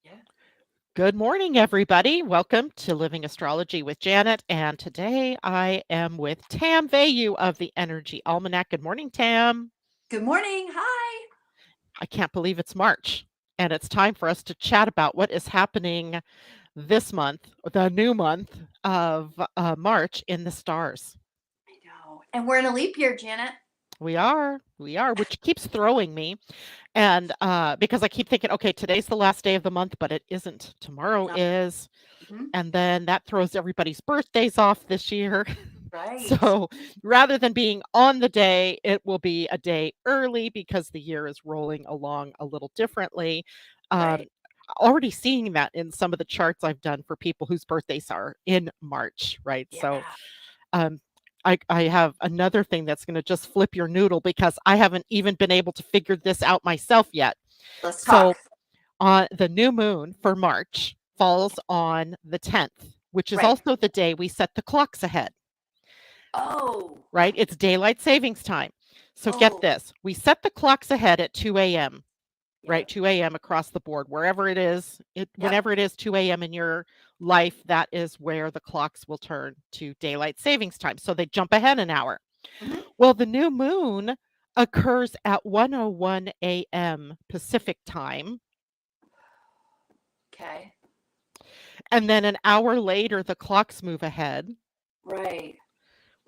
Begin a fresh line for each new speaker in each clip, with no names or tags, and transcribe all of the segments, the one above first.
Yeah.
Good morning, everybody. Welcome to Living Astrology with Janet. And today I am with Tam Veilleux of the Energy Almanac. Good morning, Tam.
Good morning. Hi.
I can't believe it's March and it's time for us to chat about what is happening this month, the new month of March in the stars.
I know. And we're in a leap year, Janet.
We are, which keeps throwing me. And because I keep thinking, okay, today's the last day of the month, but it isn't. Tomorrow
No.
is.
Mhm.
And then that throws everybody's birthdays off this year.
Right.
So rather than being on the day, it will be a day early because the year is rolling along a little differently.
Right.
Um, Already seeing that in some of the charts I've done for people whose birthdays are in March, right? So
Yeah.
um, I have another thing that's going to just flip your noodle because I haven't even been able to figure this out myself yet.
Let's talk.
So on the new moon for March falls on the 10th, which is
Right.
also the day we set the clocks ahead,
Oh.
right? It's daylight savings time. So get
Oh.
this, we set the clocks ahead at 2 a.m., right?
Yep.
2 a.m. across the board, wherever it is,
Yep.
whenever it is 2 a.m. in your life, that is where the clocks will turn to daylight savings time. So they jump ahead an hour.
Hmm.
Well, the new moon occurs at 1:01 a.m. Pacific time.
Okay.
And then an hour later, the clocks move ahead,
Right.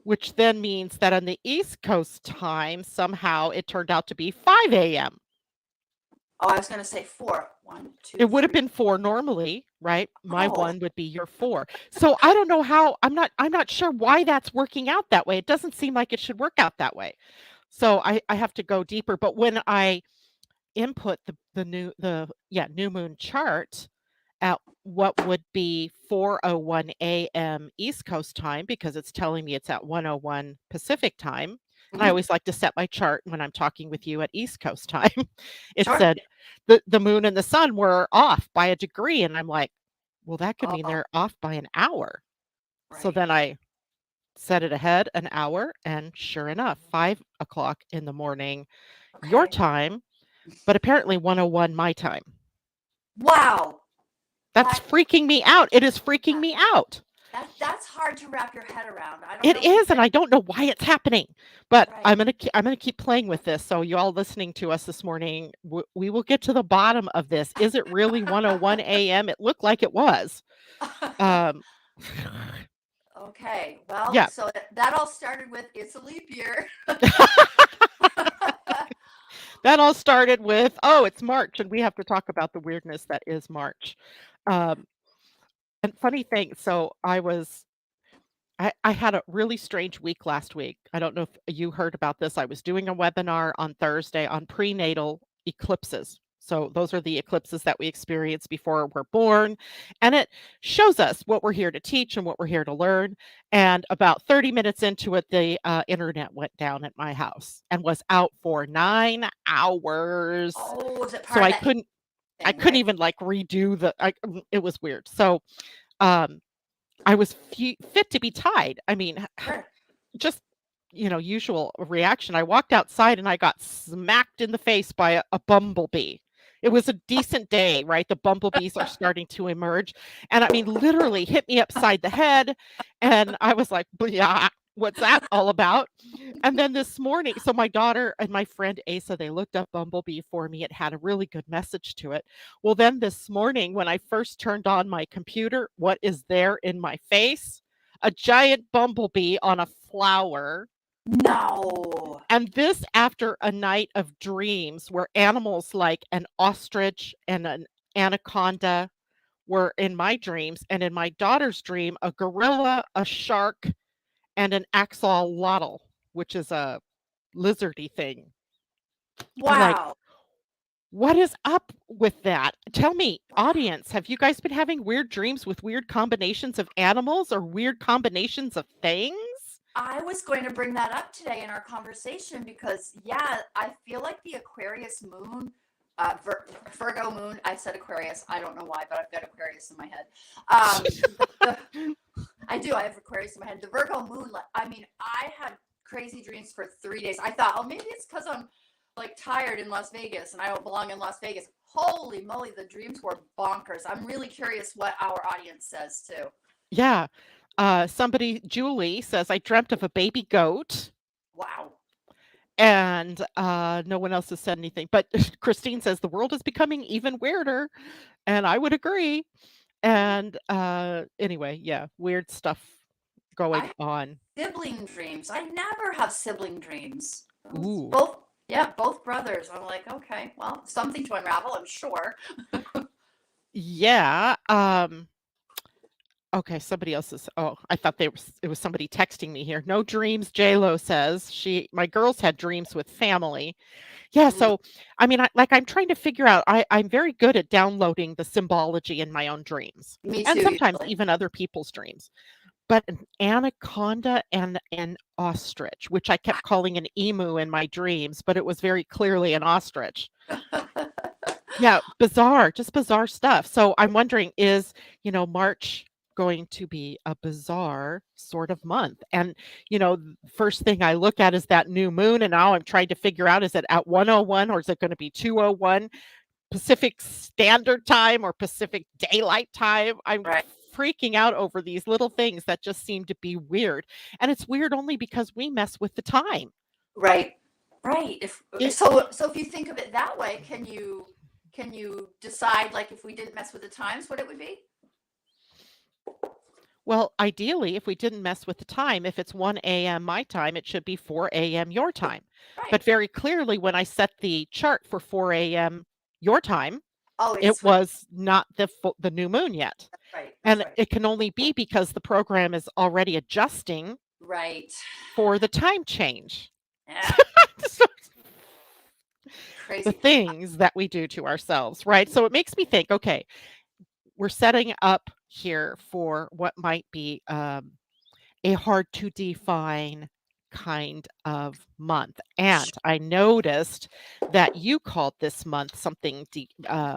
which then means that on the East Coast time, somehow it turned out to be 5 a.m.
Oh, I was going to say four. One,
It
two,
would have
three.
been 4 normally, right? My
Oh.
1 would be your 4. So I don't know how I'm not sure why that's working out that way. It doesn't seem like it should work out that way. So I have to go deeper, but when I input new moon chart at what would be 4:01 a.m. East Coast time because it's telling me it's at 1:01 Pacific time. And I
Hmm.
always like to set my chart when I'm talking with you at East Coast time. It
Sure.
said the moon and the sun were off by a degree, and I'm like, well, that could mean
Oh.
they're off by an hour. So
Right.
then I set it ahead an hour, and sure enough, 5 o'clock in the morning, your
Okay.
time, but apparently 1:01 my time.
Wow.
That's
That
freaking me out. It is freaking me out.
that's hard to wrap your head around. I don't
It
know if you've
is, and
been
I don't know why it's happening, but
right.
I'm gonna keep playing with this. So you all listening to us this morning, we will get to the bottom of this. Is it really 1:01 a.m.? It looked like it was. Um,
Okay, well,
yeah,
so that all started with it's a leap year.
that all started with, oh, it's March, and we have to talk about the weirdness that is March. Um, and funny thing, so I had a really strange week last week. I don't know if you heard about this. I was doing a webinar on Thursday on prenatal eclipses. So, those are the eclipses that we experience before we're born. And it shows us what we're here to teach and what we're here to learn. And about 30 minutes into it, the internet went down at my house and was out for 9 hours.
Oh, is it
So,
part of that
I
thing,
couldn't
right?
even like redo it was weird. So, um, I was fit to be tied. I mean,
Sure.
just usual reaction. I walked outside and I got smacked in the face by a bumblebee. It was a decent day, right? The bumblebees are starting to emerge, and I mean, literally hit me upside the head, and I was like, "Yeah, what's that all about?" And then this morning, so my daughter and my friend Asa, they looked up bumblebee for me. It had a really good message to it. Well, then this morning, when I first turned on my computer, what is there in my face? A giant bumblebee on a flower.
No.
And this after a night of dreams where animals like an ostrich and an anaconda were in my dreams. And in my daughter's dream, a gorilla, a shark, and an axolotl, which is a lizardy thing. I'm like,
Wow.
what is up with that? Tell me, audience, have you guys been having weird dreams with weird combinations of animals or weird combinations of things?
I was going to bring that up today in our conversation because, yeah, I feel like the Aquarius moon, Virgo moon, I said Aquarius. I don't know why, but I've got Aquarius in my head. The, I do. I have Aquarius in my head. The Virgo moon, I mean, I had crazy dreams for 3 days. I thought, oh, maybe it's because I'm like tired in Las Vegas and I don't belong in Las Vegas. holy moly, the dreams were bonkers. I'm really curious what our audience says too.
Yeah. Somebody, Julie, says, I dreamt of a baby goat.
Wow.
And no one else has said anything. But Christine says, the world is becoming even weirder. And I would agree. And anyway, yeah, weird stuff
I
going
have
on.
sibling dreams. I never have sibling dreams.
Ooh.
Both, yeah, both brothers. I'm like, okay, well, something to unravel, I'm sure.
Yeah. Okay, somebody else is. Oh, I thought it was somebody texting me here. No dreams, Lo says. My girls had dreams with family. Yeah,
Mm,
so I mean, I'm trying to figure out. I'm very good at downloading the symbology in my own dreams,
me
and
too,
sometimes
usually.
even other people's dreams. But an anaconda and an ostrich, which I kept calling an emu in my dreams, but it was very clearly an ostrich. Yeah, bizarre, just bizarre stuff. So I'm wondering, is, March going to be a bizarre sort of month? And, first thing I look at is that new moon, and now I'm trying to figure out, is it at 101 or is it going to be 201 Pacific Standard Time or Pacific Daylight Time? I'm
Right,
freaking out over these little things that just seem to be weird. And it's weird only because we mess with the time.
right, right. If
It
so, if you think of it that way, can you decide like if we didn't mess with the times, what it would be?
Well, ideally, if we didn't mess with the time, if it's 1 a.m. my time, it should be 4 a.m. your time.
Right.
But very clearly, when I set the chart for 4 a.m. your time,
Oh,
it
it's
was not the new moon yet.
that's right. That's
And
right.
it can only be because the program is already adjusting
Right.
for the time change.
Yeah.
So the
Crazy.
things that we do to ourselves, right? So it makes me think, okay, we're setting up here for what might be a hard to define kind of month. And I noticed that you called this month something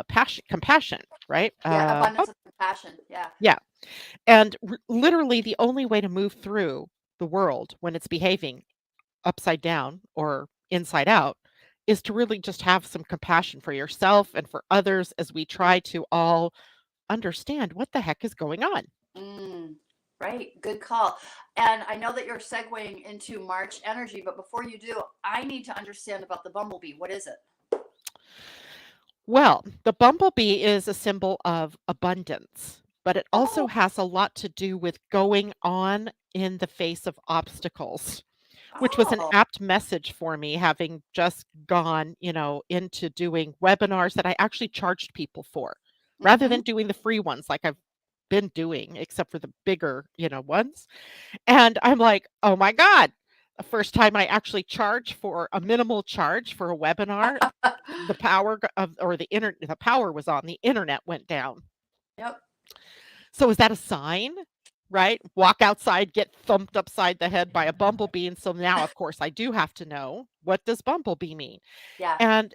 passion, compassion, right?
Yeah,
Oh,
abundance of compassion. Yeah.
yeah. And literally, the only way to move through the world when it's behaving upside down or inside out is to really just have some compassion for yourself and for others as we try to all understand what the heck is going on.
Mm, right. Good call. And I know that you're segueing into March energy, but before you do, I need to understand about the bumblebee. What is it?
Well, the bumblebee is a symbol of abundance, but it also
Oh,
has a lot to do with going on in the face of obstacles, which was an
oh.
apt message for me, having just gone, into doing webinars that I actually charged people for rather
Mm-hmm.
than doing the free ones like I've been doing, except for the bigger, ones. And I'm like, oh my God. The first time I actually charged for a minimal charge for a webinar, the power of or the power was on, the internet went down.
Yep.
So is that a sign? Right? Walk outside, get thumped upside the head by a bumblebee. And so now, of course, I do have to know, what does bumblebee mean?
Yeah.
And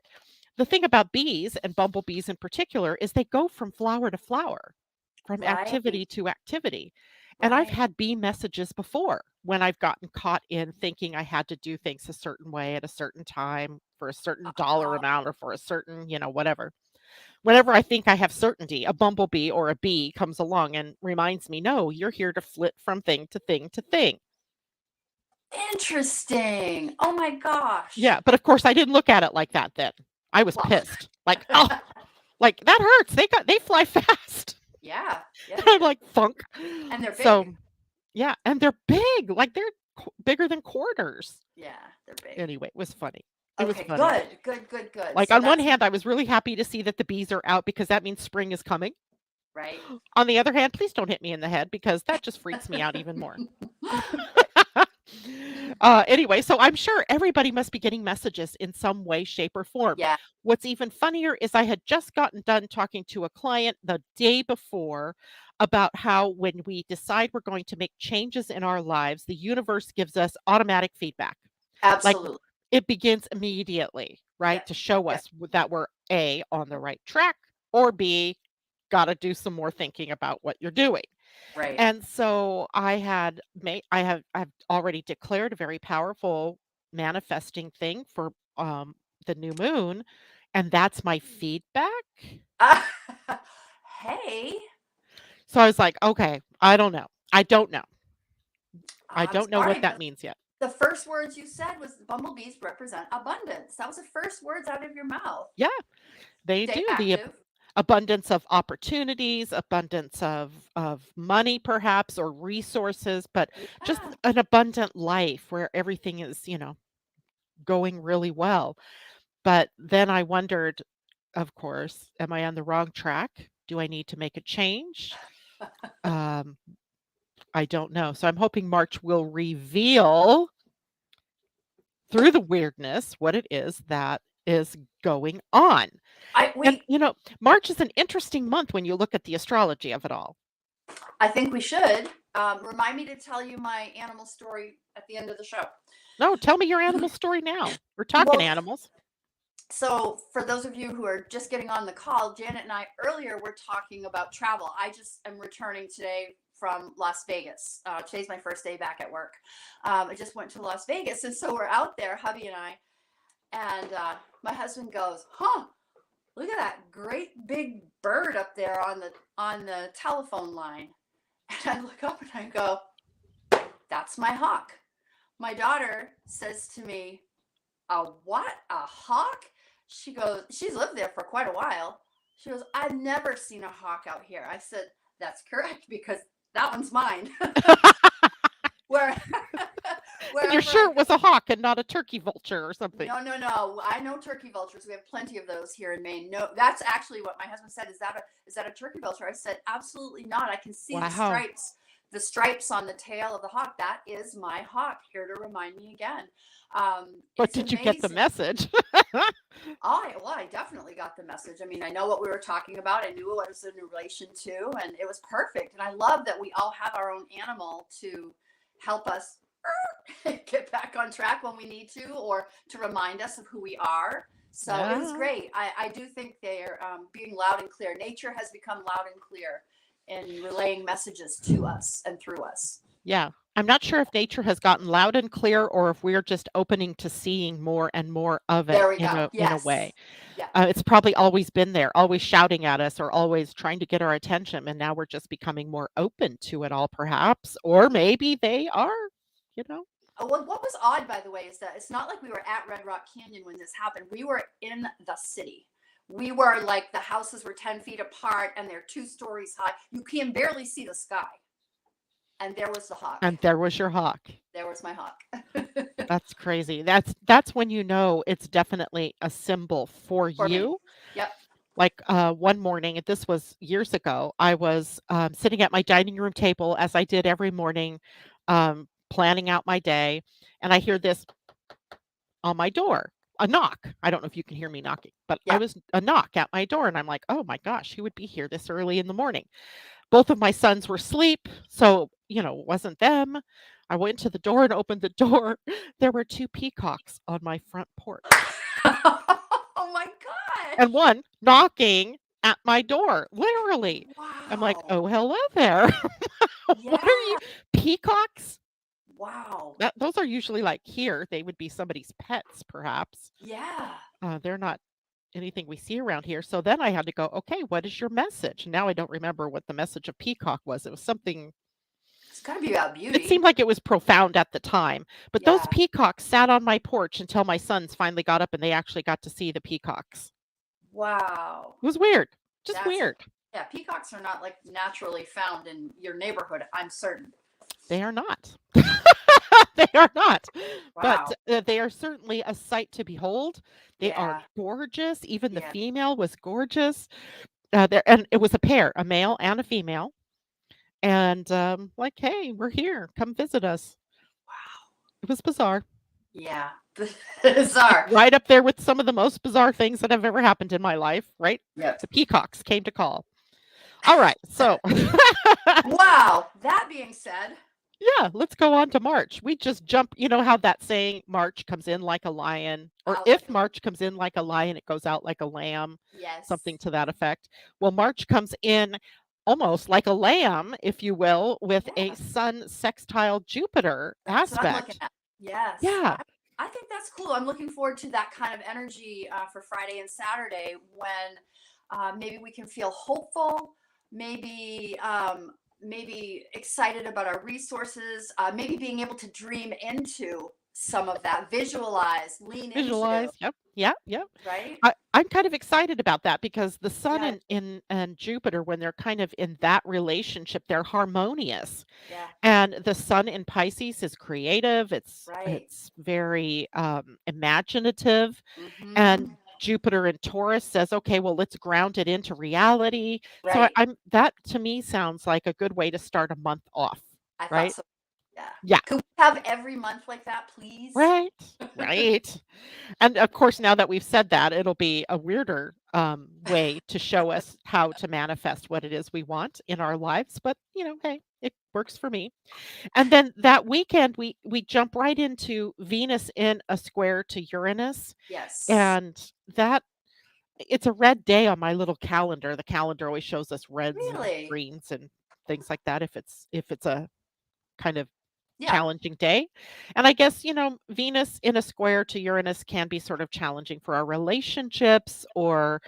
the thing about bees and bumblebees in particular is they go from flower to flower, from
Right.
activity to activity. And I've
Right.
had bee messages before when I've gotten caught in thinking I had to do things a certain way at a certain time for a certain dollar
Uh,
amount or for a certain, whatever. Whenever I think I have certainty, a bumblebee or a bee comes along and reminds me, no, you're here to flit from thing to thing to thing.
interesting. Oh my gosh.
Yeah, but of course I didn't look at it like that then. I was
Well,
pissed. Like, oh, like that hurts. They fly fast.
yeah. Yeah, they
I'm
do.
like funk.
And they're
So
big.
yeah, and they're big. Like they're bigger than quarters.
Yeah, they're big.
Anyway, it was funny. It was
Okay,
funny.
good. Good, good, good.
Like
So
on one
that's
hand, I was really happy to see that the bees are out because that means spring is coming.
right.
On the other hand, please don't hit me in the head because that just freaks me out even more. Anyway, so I'm sure everybody must be getting messages in some way, shape, or form.
Yeah,
What's even funnier is I had just gotten done talking to a client the day before about how when we decide we're going to make changes in our lives, the universe gives us automatic feedback. Like
absolutely.
it begins immediately,
Yeah,
right? To show
yeah,
us that we're A, on the right track, or B, got to do some more thinking about what you're doing.
right.
And so I've already declared a very powerful manifesting thing for the new moon and that's my feedback.
Hey,
So I was like, okay, I don't know. I don't know. I
I'm
don't know what
sorry,
that
but
means yet.
the first words you said was bumblebees represent abundance. That was the first words out of your mouth.
Yeah, they
Stay
do. The
active.
abundance of opportunities, abundance of money perhaps or resources, but just
Yeah.
an abundant life where everything is, going really well. But then I wondered, of course, am I on the wrong track? Do I need to make a change? Um, I don't know. So I'm hoping March will reveal through the weirdness what it is that is going on.
I
And,
we
March is an interesting month when you look at the astrology of it all.
I think we should. Remind me to tell you my animal story at the end of the show.
No, tell me your animal story now. We're talking
Well,
animals.
so for those of you who are just getting on the call, Janet and I earlier were talking about travel. I just am returning today from Las Vegas. Today's my first day back at work. I just went to Las Vegas, and so we're out there, hubby and I, and my husband goes, "Huh? Look at that great big bird up there on the telephone line." And I look up and I go, "That's my hawk." My daughter says to me, "A what? A hawk?" She goes, she's lived there for quite a while. She goes, "I've never seen a hawk out here." I said, "That's correct, because that one's mine." Where
And you're
wherever
sure
I
it was
go.
a hawk and not a turkey vulture or something.
No, no, no. I know turkey vultures. We have plenty of those here in Maine. No, that's actually what my husband said. Is that a turkey vulture? I said, "Absolutely not. I can see
Wow.
the stripes on the tail of the hawk. That is my hawk, here to remind me again."
But
It's
did you get the
amazing.
message?
I definitely got the message. I mean, I know what we were talking about. I knew what it was in relation to, and it was perfect. And I love that we all have our own animal to help us get back on track when we need to, or to remind us of who we are. So it was
Yeah.
great. I do think they're being loud and clear. Nature has become loud and clear in relaying messages to us and through us.
Yeah. I'm not sure if nature has gotten loud and clear or if we're just opening to seeing more and more of it
There we go.
in a way.
Yes. Yeah.
It's probably always been there, always shouting at us or always trying to get our attention, and now we're just becoming more open to it all perhaps, or maybe they are, you know?
Well, what was odd, by the way, is that it's not like we were at Red Rock Canyon when this happened. We were in the city. We were like, the houses were 10 feet apart and they're 2 stories high. You can barely see the sky. And there was the hawk.
And there was your hawk.
There was my hawk.
That's crazy. That's when you know it's definitely a symbol for
For me.
you.
Yep.
Like, one morning, and this was years ago, I was, sitting at my dining room table as I did every morning, planning out my day, and I hear this on my door, a knock. I don't know if you can hear me knocking, but I
Yep.
was a knock at my door, and I'm like, "Oh my gosh, who would be here this early in the morning?" Both of my sons were asleep, so, it wasn't them. I went to the door and opened the door. There were 2 peacocks on my front porch,
Oh my gosh.
and one knocking at my door, literally. I'm like,
Wow.
"Oh, hello there."
Yeah.
What are you peacocks?
Wow.
Those are usually, like, here, they would be somebody's pets, perhaps.
Yeah.
They're not anything we see around here. So then I had to go, okay, what is your message? Now I don't remember what the message of peacock was. It was something,
It's got to be about
it seemed
beauty.
like it was profound at the time. But those
Yeah.
peacocks sat on my porch until my sons finally got up and they actually got to see the peacocks.
Wow.
It was weird, just
That's,
weird.
yeah, peacocks are not like naturally found in your neighborhood, I'm certain.
They are not. They are not. But
Wow.
they are certainly a sight to behold. They are
Yeah.
gorgeous. Even the
Yeah.
female was gorgeous. And it was a pair, a male and a female. And, like, "Hey, we're here. Come visit us."
Wow.
It was bizarre.
Yeah. Bizarre.
Right up there with some of the most bizarre things that have ever happened in my life, right?
Yep.
The peacocks came to call. Alright, so
Wow. That being said,
yeah, let's go on to March. We just jump, you know how that saying, "March comes in like a lion," or
out
"If
like a
March comes in like a lion, it goes out like a lamb," something
yes.
to that effect. Well, March comes in almost like a lamb, if you will, with a
Yeah.
Sun sextile Jupiter
That's what I'm looking
aspect.
at. Yes.
Yeah.
I think that's cool. I'm looking forward to that kind of energy for Friday and Saturday when maybe we can feel hopeful, maybe maybe excited about our resources, maybe being able to dream into some of that, visualize, lean into,
Visualize. Yep. Yep. Yep.
right?
I'm kind of excited about that because the sun
Yeah,
and Jupiter, when they're kind of in that relationship, they're harmonious.
yeah,
And the sun in Pisces is creative.
right.
It's very imaginative.
Mm-hmm.
And Jupiter in Taurus says, okay, well, let's ground it into reality. So
Right.
I'm that to me sounds like a good way to start a month off,
I thought
right?
so. Yeah.
Yeah.
Could we have every month like that, please?
Right. Right. And of course, now that we've said that, it'll be a weirder way to show us how to manifest what it is we want in our lives. But hey, it works for me. And then that weekend, we jump right into Venus in a square to Uranus,
Yes.
and that it's a red day on my little calendar. The calendar always shows us reds and
Really?
greens and things like that if it's a kind of
Yeah.
challenging day. And I guess, Venus in a square to Uranus can be sort of challenging for our relationships or,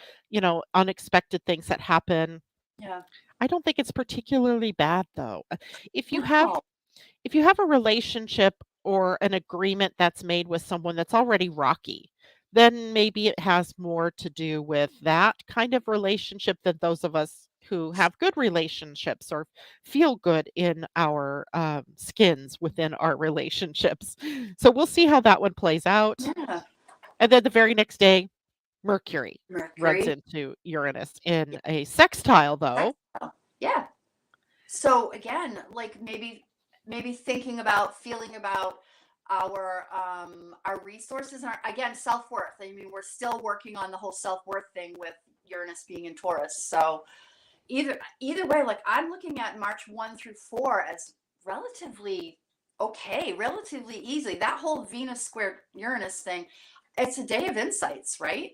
unexpected things that happen.
Yeah.
I don't think it's particularly bad though. If you have
No.
if you have a relationship or an agreement that's made with someone that's already rocky, then maybe it has more to do with that kind of relationship than those of us who have good relationships or feel good in our skins within our relationships. So we'll see how that one plays out.
Yeah.
And then the very next day, Mercury runs
Mercury.
into Uranus
Yeah.
in a sextile, though.
Yeah. So again, like maybe thinking about, feeling about our resources and our, again, self-worth. I mean, we're still working on the whole self-worth thing with Uranus being in Taurus. So either way, like I'm looking at March 1 through 4 as relatively okay, relatively easy. That whole Venus squared Uranus thing, it's a day of insights, right?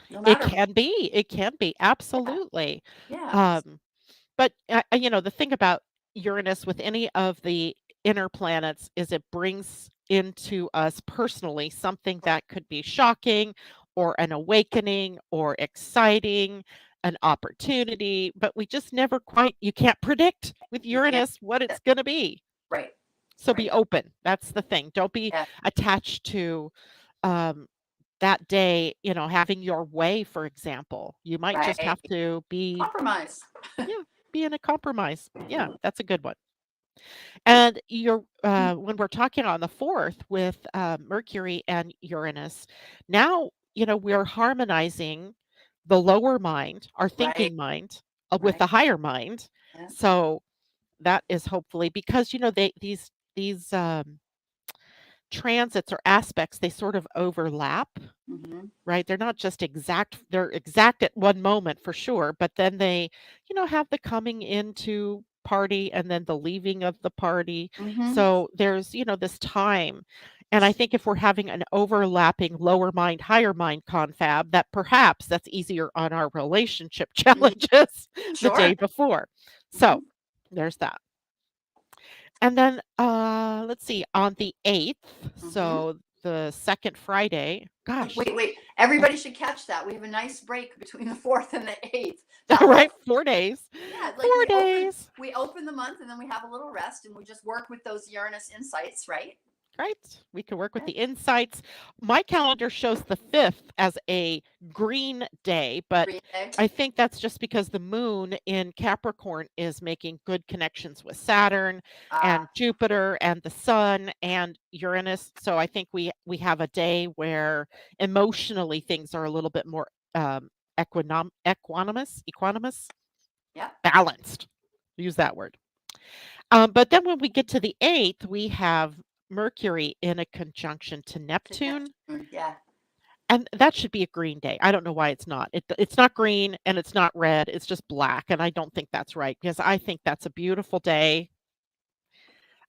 No
It
matter.
can be. It can be.
Yeah.
Absolutely.
Yeah.
Um, But, the thing about Uranus with any of the inner planets is it brings into us personally something that could be shocking or an awakening or exciting, an opportunity, but we just never quite you can't predict with
You can't.
Uranus what it's gonna be.
Right.
So be
Right.
open. That's the thing. Don't be
Yeah.
attached to um, that day, having your way, for example. You might just
Right.
have to
Compromise.
yeah, be in a compromise. Yeah, that's a good one. And when we're talking on the 4th with Mercury and Uranus, now, we're harmonizing the lower mind, our
Right.
thinking mind, with
Right.
the higher mind.
Yeah.
So that is hopefully because, these transits or aspects, they sort of overlap.
Hmm.
Right? They're not just exact, they're exact at one moment for sure, but then they, have the coming into party and then the leaving of the party.
Hmm.
So there's, this time. And I think if we're having an overlapping lower mind, higher mind confab, that perhaps that's easier on our relationship
Hmm.
challenges the
Sure.
day before. So
Hmm.
there's that. And then let's see, on the 8th,
Hmm.
so the second Friday, gosh,
Wait. Everybody should catch that. We have a nice break between the 4th and the 8th. That whole,
right? 4 days.
yeah, like
4 days.
we open the month and then we have a little rest and we just work with those Uranus insights, right?
Right? We can work with
Yeah.
the insights. My calendar shows the 5th as a green day, but
Green Day.
I think that's just because the moon in Capricorn is making good connections with Saturn
Uh,
and Jupiter and the sun and Uranus. So I think we have a day where emotionally things are a little bit more equanimous,
yeah.
balanced. Use that word. But then when we get to the 8th, we have Mercury in a conjunction to
To
Neptune,
Neptune. Yeah.
and that should be a green day. I don't know why it's not. It's not green and it's not red. It's just black, and I don't think that's right because I think that's a beautiful day,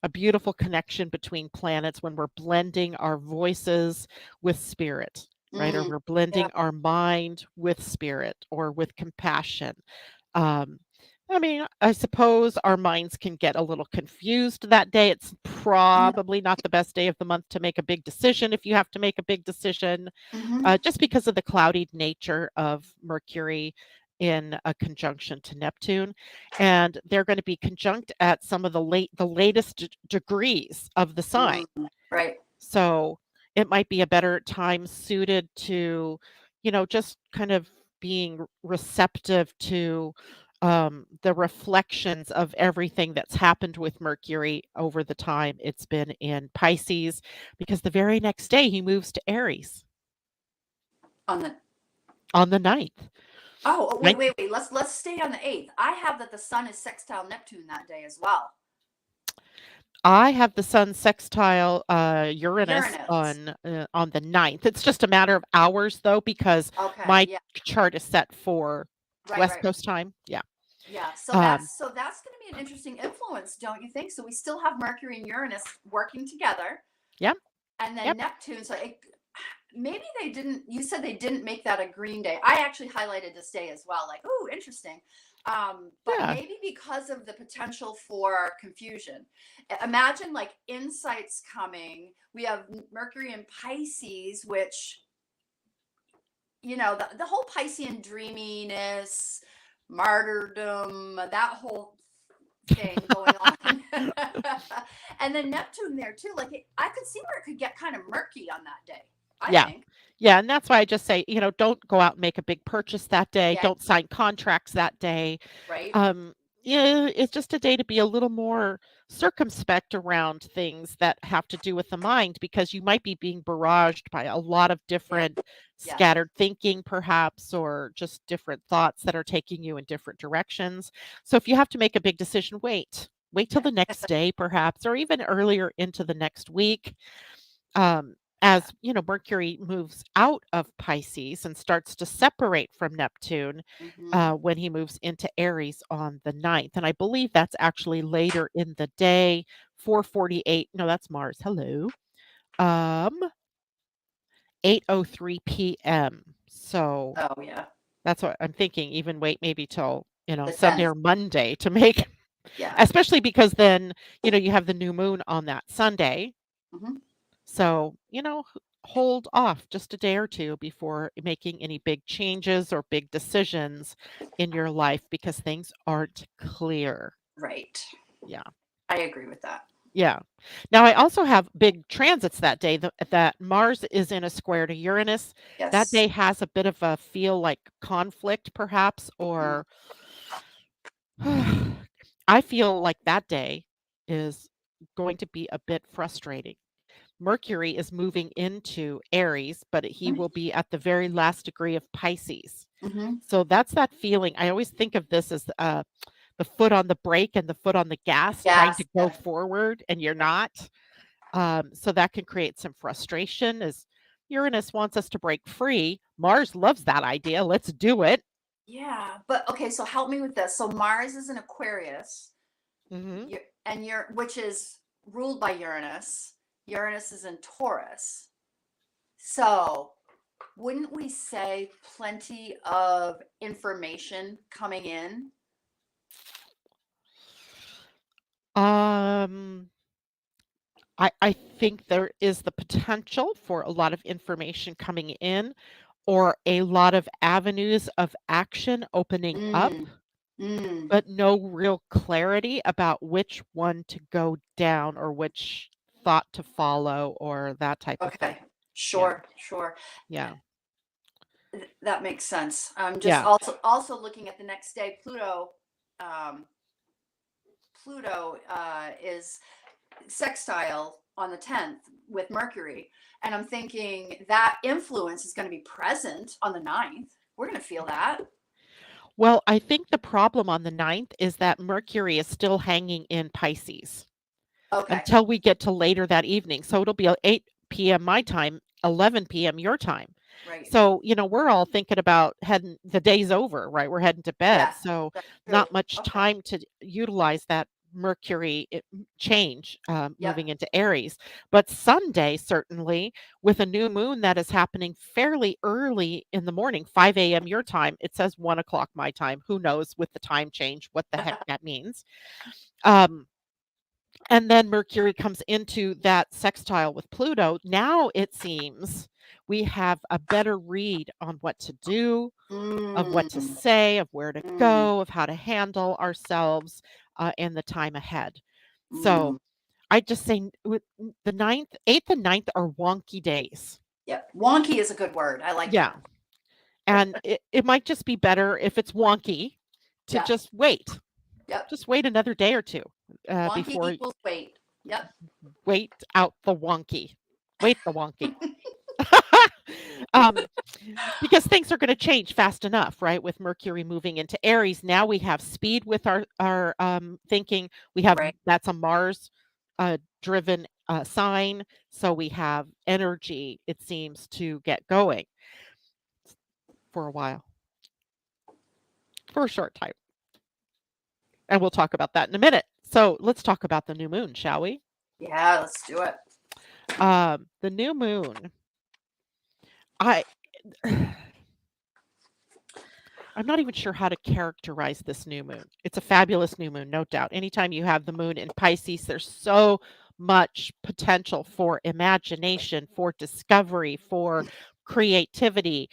a beautiful connection between planets when we're blending our voices with spirit, right? Or
Mm,
we're
yeah.
blending our mind with spirit or with compassion. Um, I mean, I suppose our minds can get a little confused that day. It's probably not the best day of the month to make a big decision if you have to make a big decision,
Mm-hmm.
just because of the cloudy nature of Mercury in a conjunction to Neptune. And they're going to be conjunct at some of the latest degrees of the sign.
Right.
So it might be a better time suited to, just kind of being receptive to the reflections of everything that's happened with Mercury over the time it's been in Pisces, because the very next day he moves to Aries
On the
on the 9th.
wait, wait, wait. Let's stay on the 8th. I have that the sun is sextile Neptune that day as well.
I have the sun sextile Uranus
Uranus.
on the 9th. It's just a matter of hours though, because
Okay.
my
Yeah.
chart is set for
Right.
West
Right.
Coast time. Yeah.
Yeah. So
Um,
that's going to be an interesting influence, don't you think? So we still have Mercury and Uranus working together,
yeah.
and then
Yep.
Neptune. So maybe they didn't. You said they didn't make that a green day. I actually highlighted this day as well. Like, oh, interesting. But
Yeah.
maybe because of the potential for confusion. Imagine like insights coming. We have Mercury in Pisces, which the whole Piscean dreaminess, martyrdom, that whole thing going on. And then Neptune there too. Like I could see where it could get kind of murky on that day. I
Yeah.
think.
Yeah, and that's why I just say, don't go out and make a big purchase that day.
Yeah.
Don't sign contracts that day.
Right.
Um, yeah, it's just a day to be a little more circumspect around things that have to do with the mind, because you might be being barraged by a lot of
Yeah.
different
Yes.
scattered thinking, perhaps, or just different thoughts that are taking you in different directions. So if you have to make a big decision, wait till
Yeah.
the next day, perhaps, or even earlier into the next week.
Yeah.
As Mercury moves out of Pisces and starts to separate from Neptune
Mm-hmm.
when he moves into Aries on the 9th. And I believe that's actually later in the day, 4:48. No, that's Mars. Hello. 8:03 p.m. So
Oh yeah.
that's what I'm thinking. Even wait maybe till,
The
Sunday
10th.
or Monday to make,
Yeah.
especially because then, you have the new moon on that Sunday.
Mm-hmm.
So, hold off just a day or two before making any big changes or big decisions in your life, because things aren't clear.
Right.
Yeah.
I agree with that.
Yeah. Now, I also have big transits that day. That Mars is in a square to Uranus. That
Yes.
day has a bit of a feel like conflict, perhaps,
Mm-hmm.
or I feel like that day is going to be a bit frustrating. Mercury is moving into Aries, but he will be at the very last degree of Pisces.
Mm-hmm.
So that's that feeling. I always think of this as the foot on the brake and the foot on the gas, trying to
Yes.
go
Yeah.
forward, and you're
Yeah.
not. So that can create some frustration, as Uranus wants us to break free. Mars loves that idea. Let's do it.
Yeah. But okay, so help me with this. So Mars is in Aquarius.
Hmm.
And you're which is ruled by Uranus. Uranus is in Taurus. So wouldn't we say plenty of information coming in?
Um, I think there is the potential for a lot of information coming in, or a lot of avenues of action opening up,
Mm, mm,
but no real clarity about which one to go down or which thought to follow or that type of thing.
okay.
Yeah.
Sure, sure.
Yeah.
That makes sense. I'm just
Yeah.
also looking at the next day. Um, Pluto is sextile on the 10th with Mercury. And I'm thinking that influence is going to be present on the 9th. We're going to feel that.
Well, I think the problem on the 9th is that Mercury is still hanging in Pisces
Okay.
until we get to later that evening. So it'll be 8 p.m. my time, 11 p.m. your time.
Right.
So, we're all thinking about the day's over, right? We're heading to bed.
Yeah.
So
That's true.
not much
Okay.
time to utilize that Mercury change moving
Yep.
into Aries. But Sunday, certainly, with a new moon that is happening fairly early in the morning, 5 a.m. your time. It says 1 o'clock my time. Who knows with the time change what the heck that means? Um, and then Mercury comes into that sextile with Pluto. Now it seems we have a better read on what to do, of what to
Mm,
say, of where to
mm,
go, of how to handle ourselves in the time ahead.
mm.
So I just say the ninth, 8th, and ninth are wonky days.
Yep. Wonky is a good word. I like
Yeah.
that.
And it might just be better if it's wonky to
Yeah.
just wait.
Yep.
Just wait another day or two
Wonky
before
equals wait. Yep.
wait out the wonky. Wait the wonky. um, because things are going to change fast enough, right? With Mercury moving into Aries, now we have speed with our thinking. We have
Right.
that's a Mars driven sign, so we have energy. It seems to get going for a while, for a short time, and we'll talk about that in a minute. So let's talk about the new moon, shall we?
Yeah. Let's do it.
The new moon. I I'm not even sure how to characterize this new moon. It's a fabulous new moon, no doubt. Anytime you have the moon in Pisces, there's so much potential for imagination, for discovery, for creativity.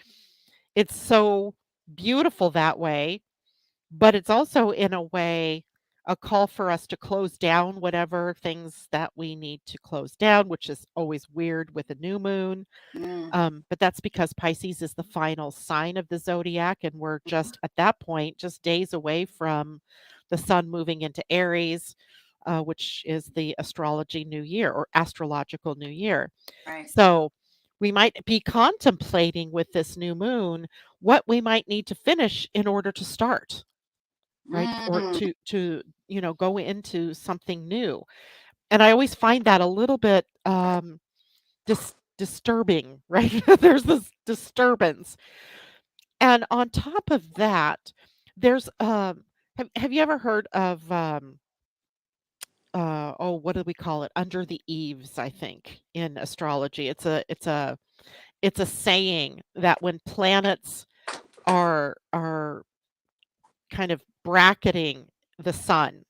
It's so beautiful that way, but it's also, in a way, a call for us to close down whatever things that we need to close down, which is always weird with a new moon.
Mm,
But that's because Pisces is the final sign of the zodiac, and we're just at that point, just days away from the sun moving into Aries, which is the astrology new year or astrological new year.
right.
So we might be contemplating with this new moon what we might need to finish in order to start, right? Or
Mm,
to go into something new. And I always find that a little bit disturbing, right? There's this disturbance. And on top of that, there's have you ever heard of oh, what do we call it? Under the eaves, I think, in astrology. It's a saying that when planets are kind of bracketing the sun,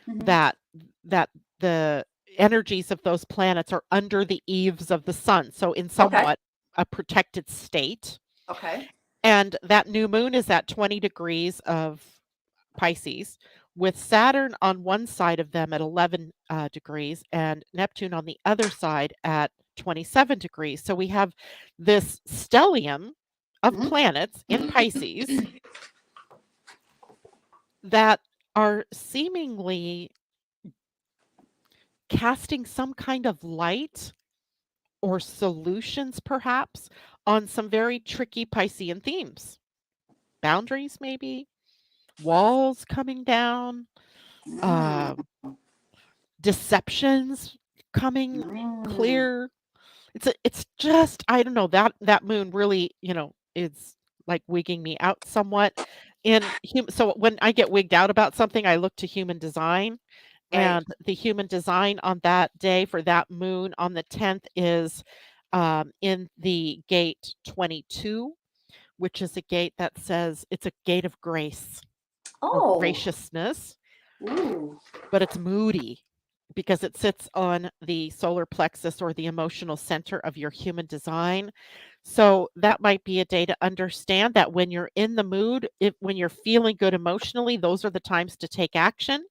mhm.
that that the energies of those planets are under the eaves of the sun, so in
Okay.
somewhat a protected state.
Okay.
And that new moon is at 20 degrees of Pisces, with Saturn on one side of them at 11 degrees and Neptune on the other side at 27 degrees. So we have this stellium of
Mhm.
planets in Pisces that are seemingly casting some kind of light or solutions, perhaps, on some very tricky Piscean themes. Boundaries, maybe, walls coming down,
Mm,
um, deceptions coming
mm.
clear. It's just I don't know that moon really is like wigging me out somewhat. So when I get wigged out about something, I look to human design,
Right.
and the human design on that day for that moon on the 10th is in the gate 22, which is a gate that says it's a gate of grace or
Oh.
graciousness,
Ooh.
but it's moody because it sits on the solar plexus or the emotional center of your human design. So that might be a day to understand that when you're in the mood, when you're feeling good emotionally, those are the times to take action.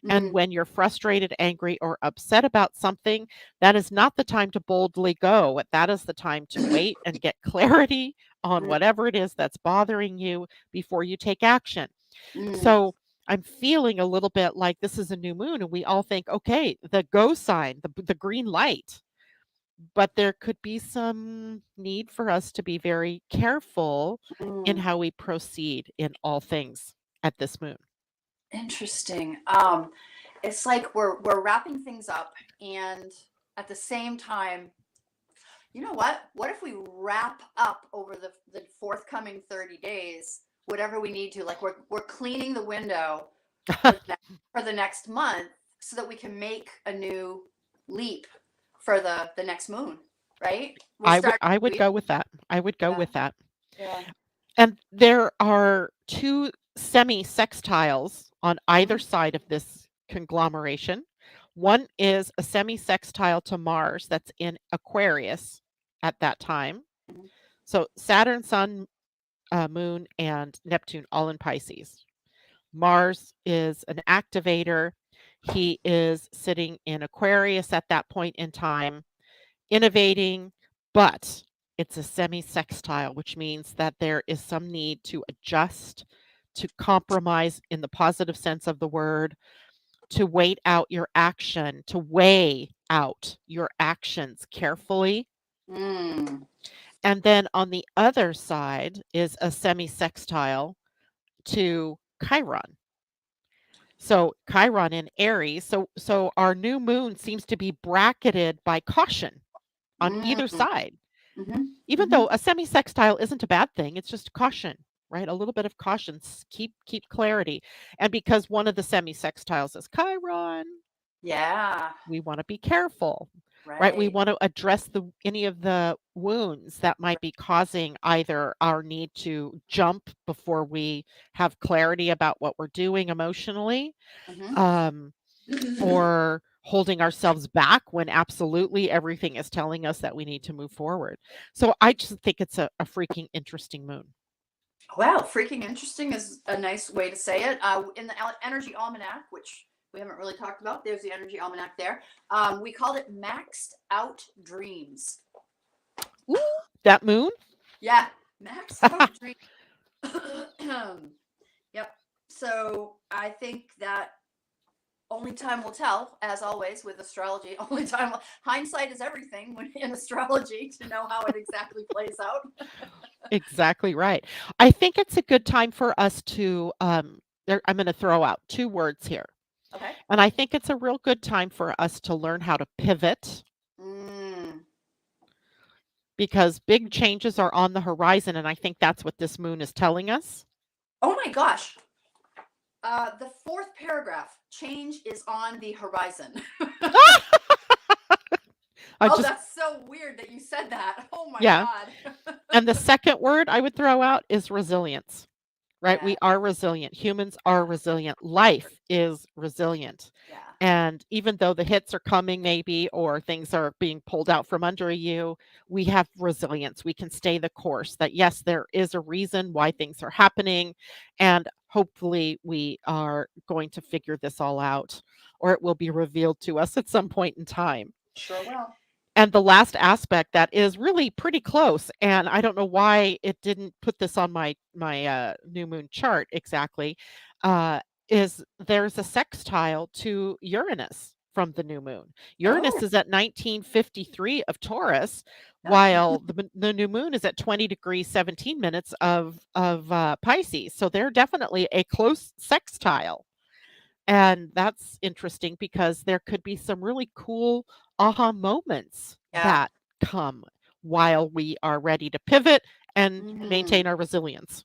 And
Mm,
when you're frustrated, angry, or upset about something, that is not the time to boldly go. That is the time to wait and get clarity on
mm,
whatever it is that's bothering you before you take action.
mm,
So I'm feeling a little bit like this is a new moon, and we all think, okay, the go sign, the green light. But there could be some need for us to be very careful in
mm.
how we proceed in all things at this moon.
Interesting. It's like we're wrapping things up, and at the same time, you know what? What if we wrap up over the forthcoming 30 days, whatever we need to? Like we're cleaning the window for the next month, so that we can make a new leap for the next moon, right? We'll start
I
next
would
week.
go with that. I would go
Yeah,
with that.
yeah.
And there are 2 semi-sextiles on either
Mhm,
side of this conglomeration. One is a semi-sextile to Mars that's in Aquarius at that time.
mhm.
So Saturn, Sun, Moon, and Neptune all in Pisces. Mars is an activator. He is sitting in Aquarius at that point in time, innovating, but it's a semi-sextile, which means that there is some need to adjust, to compromise in the positive sense of the word, to wait out your action, to weigh out your actions carefully.
Mm,
And then on the other side is a semi-sextile to Chiron. So Chiron in Aries. So our new moon seems to be bracketed by caution on either
mm,
side.
mhm,
Even
mhm.
though a semi-sextile isn't a bad thing, it's just caution, right? A little bit of caution. Keep clarity. And because one of the semi-sextiles is Chiron,
Yeah,
we want to be careful, right? We
right.
want to address the any of the wounds that might be causing either our need to jump before we have clarity about what we're doing emotionally,
Mhm.
um, or holding ourselves back when absolutely everything is telling us that we need to move forward. So I just think it's a freaking interesting moon.
Wow, freaking interesting is a nice way to say it. In the Energy Almanac, which we haven't really talked about, there's the Energy Almanac there. We called it maxed out dreams.
Ooh, that moon?
Yeah, maxed out dreams. Yep. So I think that only time will tell, as always with astrology. Only time, hindsight is everything when in astrology to know how it exactly plays out.
Exactly right. I think it's a good time for us to I'm going to throw out 2 words here.
Okay.
And I think it's a real good time for us to learn how to pivot
Mm.
because big changes are on the horizon and I think that's what this moon is telling us.
Oh my gosh. The fourth paragraph, change is on the horizon.
I
Oh,
just
that's so weird that you said that. Oh my
yeah.
God.
And the second word I would throw out is resilience. Right?
Yeah,
We are resilient. Humans are
yeah,
resilient. Life is resilient.
yeah.
And even though the hits are coming, maybe, or things are being pulled out from under you, we have resilience. We can stay the course. That, yes, there is a reason why things are happening. And hopefully, we are going to figure this all out, or it will be revealed to us at some point in time.
Sure will.
And the last aspect that is really pretty close, and I don't know why it didn't put this on my new moon chart exactly, uh, is there's a sextile to Uranus from the new moon.
Oh,
Uranus is at 1953 of Taurus,
yeah.
while the new moon is at 20 degrees 17 minutes of Pisces. So they're definitely a close sextile. And that's interesting because there could be some really cool aha moments
Yeah.
that come while we are ready to pivot and
Mm,
maintain our resilience.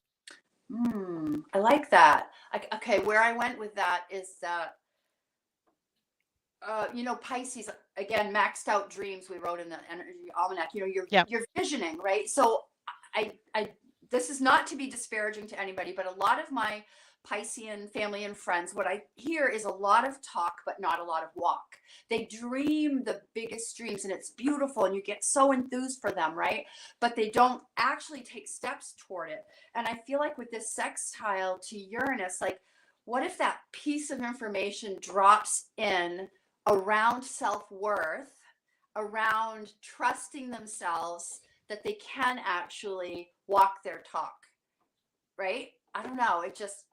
I like that. Okay, where I went with that is that Pisces again, maxed out dreams. We wrote in the Energy Almanac.
Yeah.
You're visioning, right? So I this is not to be disparaging to anybody, but a lot of my Piscean family and friends, what I hear is a lot of talk, but not a lot of walk. They dream the biggest dreams, and it's beautiful, and you get so enthused for them, right? But they don't actually take steps toward it. And I feel like with this sextile to Uranus, like, what if that piece of information drops in around self worth, around trusting themselves that they can actually walk their talk, right? I don't know. It just,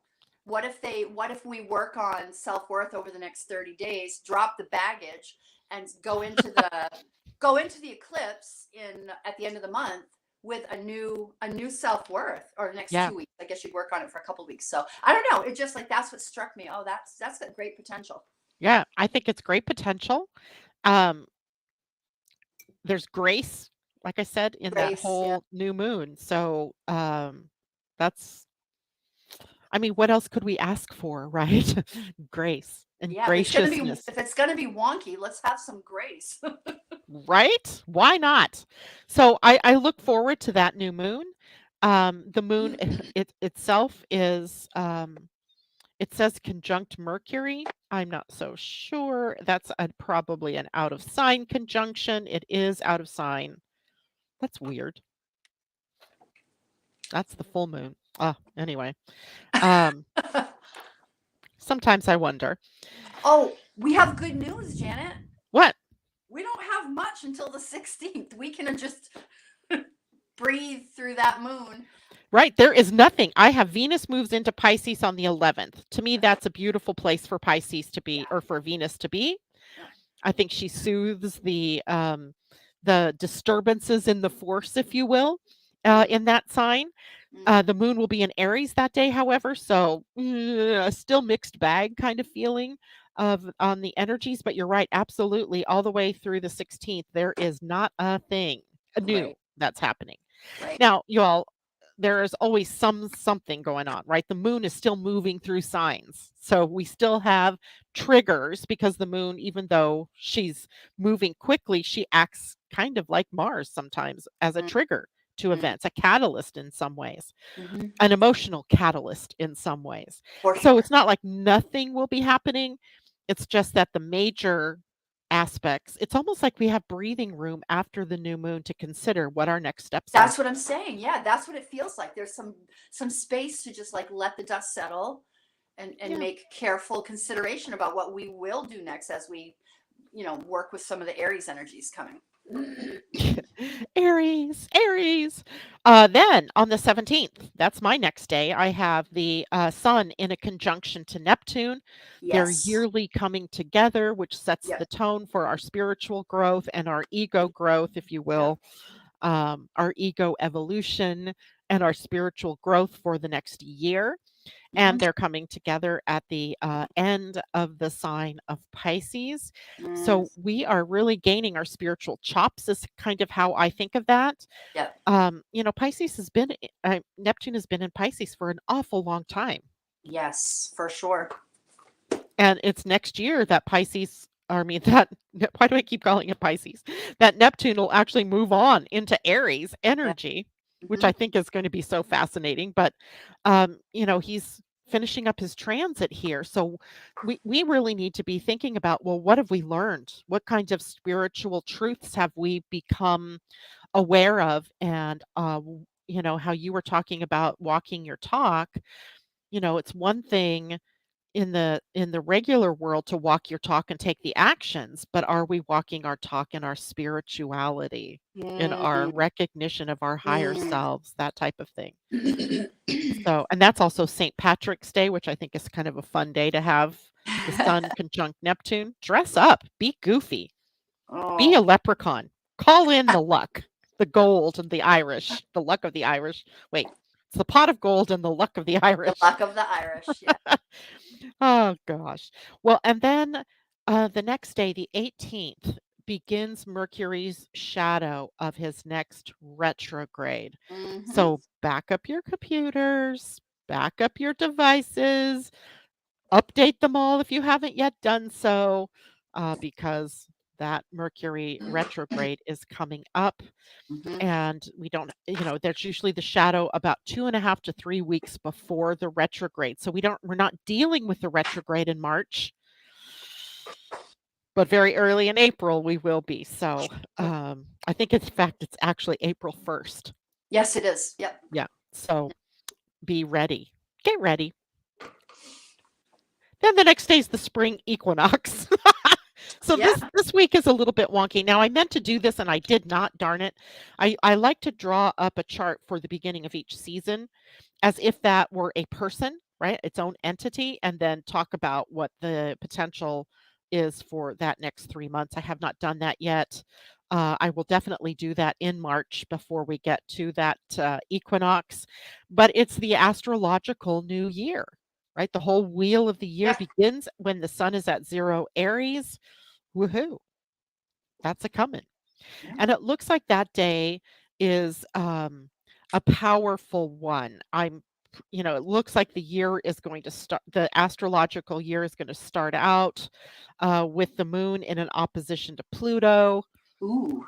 what if we work on self worth over the next 30 days, drop the baggage and go into the eclipse in at the end of the month with a new self worth, or the next
Yeah.
2 weeks. I guess you'd work on it for a couple of weeks. So I don't know. It just like that's what struck me. Oh, that's got great potential.
Yeah. I think it's great potential. Um, there's grace, like I said, in that
Grace, yeah.
whole new moon. So that's I mean, what else could we ask for, right? Grace and
Yeah,
graciousness,
if it's gonna be wonky, let's have some grace.
right? Why not? So I look forward to that new moon. The moon itself is it says conjunct Mercury. I'm not so sure. That's probably an out of sign conjunction. It is out of sign. That's weird. That's the full moon. Anyway. Um, Sometimes I wonder.
Oh, we have good news, Janet.
What?
We don't have much until the 16th. We can just breathe through that moon.
Right, there is nothing. I have Venus moves into Pisces on the 11th. To me, that's a beautiful place for Pisces to be,
Yeah.
or for Venus to be.
Yeah.
I think she soothes the disturbances in the force, if you will, in that sign. The moon will be in Aries that day, however, so still mixed bag kind of feeling of on the energies. But you're right, absolutely, all the way through the 16th, there is not a thing new
Right.
that's happening.
Right.
Now, you all, there is always something going on, right? The moon is still moving through signs. So we still have triggers because the moon, even though she's moving quickly, she acts kind of like Mars sometimes as a trigger to
Mm-hmm.
events, a catalyst in some ways,
Mm-hmm.
an emotional catalyst in some ways.
For
So
sure.
it's not like nothing will be happening. It's just that the major aspects, it's almost like we have breathing room after the new moon to consider what our next steps are.
That's what I'm saying. Yeah, that's what it feels like. There's some space to just like let the dust settle and
Yeah.
make careful consideration about what we will do next as we, work with some of the Aries energies coming.
Aries, Aries. Then on the 17th, that's my next day, I have the sun in a conjunction to Neptune. They're
Yes.
yearly coming together, which sets
Yep.
the tone for our spiritual growth and our ego growth, if you
Yep.
will, our ego evolution and our spiritual growth for the next year.
Mm-hmm.
And they're coming together at the end of the sign of Pisces.
Mm,
So we are really gaining our spiritual chops, is kind of how I think of that.
yep.
Pisces has been, Neptune has been in Pisces for an awful long time.
Yes, for sure.
And it's next year that Pisces, I mean, that, why do I keep calling it Pisces? That Neptune will actually move on into Aries
Yeah.
energy, which
Mm-hmm.
I think is going to be so fascinating. But, he's finishing up his transit here. So we really need to be thinking about, well, what have we learned? What kinds of spiritual truths have we become aware of? And, how you were talking about walking your talk, it's one thing in the regular world to walk your talk and take the actions, but are we walking our talk in our spirituality, in our
Mm,
recognition of our higher
mm.
selves, that type of thing? So, and that's also St. Patrick's Day, which I think is kind of a fun day to have the sun conjunct Neptune. Dress up, be goofy, be a
Oh,
leprechaun, call in the luck, the gold and the Irish, the luck of the Irish. Wait, it's the pot of gold and the luck of the
the
Irish.
luck of the Irish. Yeah.
Oh gosh. Well, and then the next day, the 18th, begins Mercury's shadow of his next retrograde.
Mm-hmm.
So back up your computers, back up your devices, update them all if you haven't yet done so, because that Mercury retrograde is coming up.
Mm-hmm.
And we don't, there's usually the shadow about 2.5 to 3 weeks before the retrograde. So we're not dealing with the retrograde in March, but very early in April we will be. So I think in fact it's actually April 1st.
Yes, it is. Yep.
Yeah. So be ready. Get ready. Then the next day is the spring equinox. So
Yeah.
this week is a little bit wonky. Now I meant to do this and I did not, darn it. I like to draw up a chart for the beginning of each season as if that were a person, right? Its own entity, and then talk about what the potential is for that next 3 months. I have not done that yet. I will definitely do that in March before we get to that equinox. But it's the astrological new year, right? The whole wheel of the year
Yep.
begins when the sun is at 0 Aries. Woohoo! That's a coming.
Yeah.
And it looks like that day is a powerful one. it looks like the astrological year is going to start out with the moon in an opposition to Pluto,
Ooh.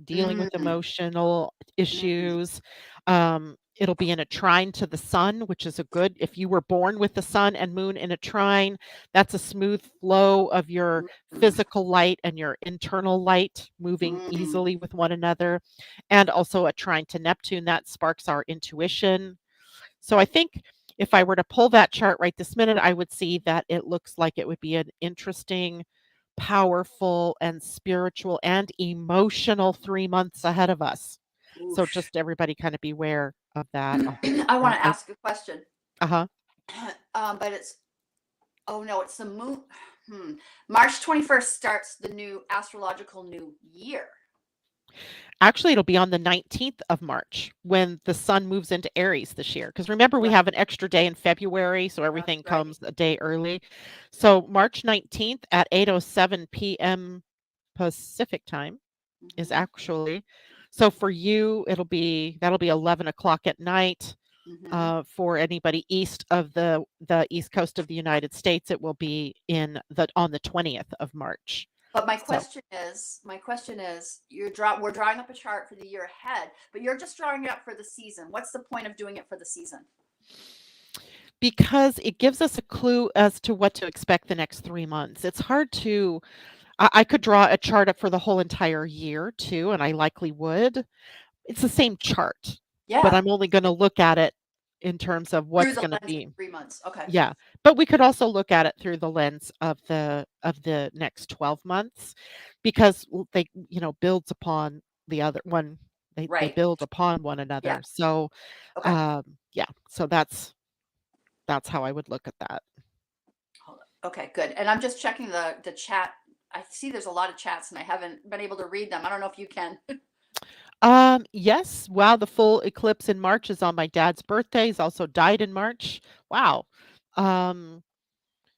dealing with
Mm,
emotional
mm,
issues. It'll be in a trine to the sun, which is if you were born with the sun and moon in a trine, that's a smooth flow of your
mm,
physical light and your internal light moving
mm.
easily with one another. And also a trine to Neptune, that sparks our intuition. So I think if I were to pull that chart right this minute, I would see that it looks like it would be an interesting, powerful, and spiritual and emotional 3 months ahead of us. So
Oof.
just everybody kind of beware of that.
I want to ask a question.
Uh-huh.
But it's, oh no, it's the moon. Hmm. March 21st starts the new astrological new year.
Actually, it'll be on the 19th of March when the sun moves into Aries this year. Because remember, we
Right.
have an extra day in February, so
That's
everything
right.
comes a day early. So March 19th at 8:07 p.m. Pacific time is
Hmm.
actually. So for you, that'll be 11 o'clock at night.
Hmm.
For anybody east of the east coast of the United States, it will be on the 20th of March.
But
So
my question is, we're drawing up a chart for the year ahead, but you're just drawing it up for the season. What's the point of doing it for the season?
because it gives us a clue as to what to expect the next 3 months. It's hard to I could draw a chart up for the whole entire year too, and I likely would. It's the same chart, but
Yeah,
I'm only going to look at it in terms of
through
what's
the
going to
lens of
be.
3 months. Okay.
Yeah, but we could also look at it through the lens of the next 12 months because they, builds upon the other one. They
Right.
build upon one
Yeah.
another. So,
Okay.
yeah, so that's how I would look at that.
Hold on. Okay, good. And I'm just checking the chat. I see there's a lot of chats and I haven't been able to read them. I don't know if you can.
Yes, wow, the full eclipse in March is on my dad's birthday. He's also died in March. Wow. Um,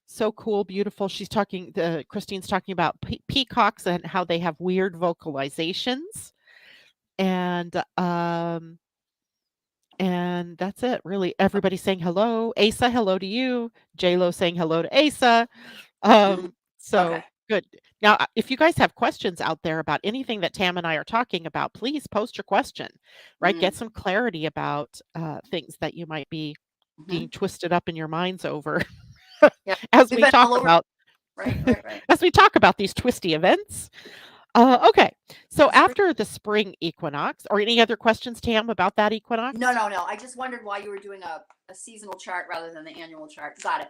so cool, beautiful. Christine's talking about peacocks and how they have weird vocalizations. And and that's it, really. Everybody saying hello. Asa, hello to you. J-Lo saying hello to Asa. So
Okay.
good. Now, if you guys have questions out there about anything that Tam and I are talking about, please post your question, right?
Mm,
Get some clarity about things that you might be
hmm.
being twisted up in your minds over
Yeah.
as
We've
we
been
talk
all over.
about
Right, right, right.
as we talk about these twisty events. Okay. So
That's great.
after the spring equinox, or any other questions, Tam, about that
No,
equinox?
no, no. I just wondered why you were doing a seasonal chart rather than the annual chart. Got it.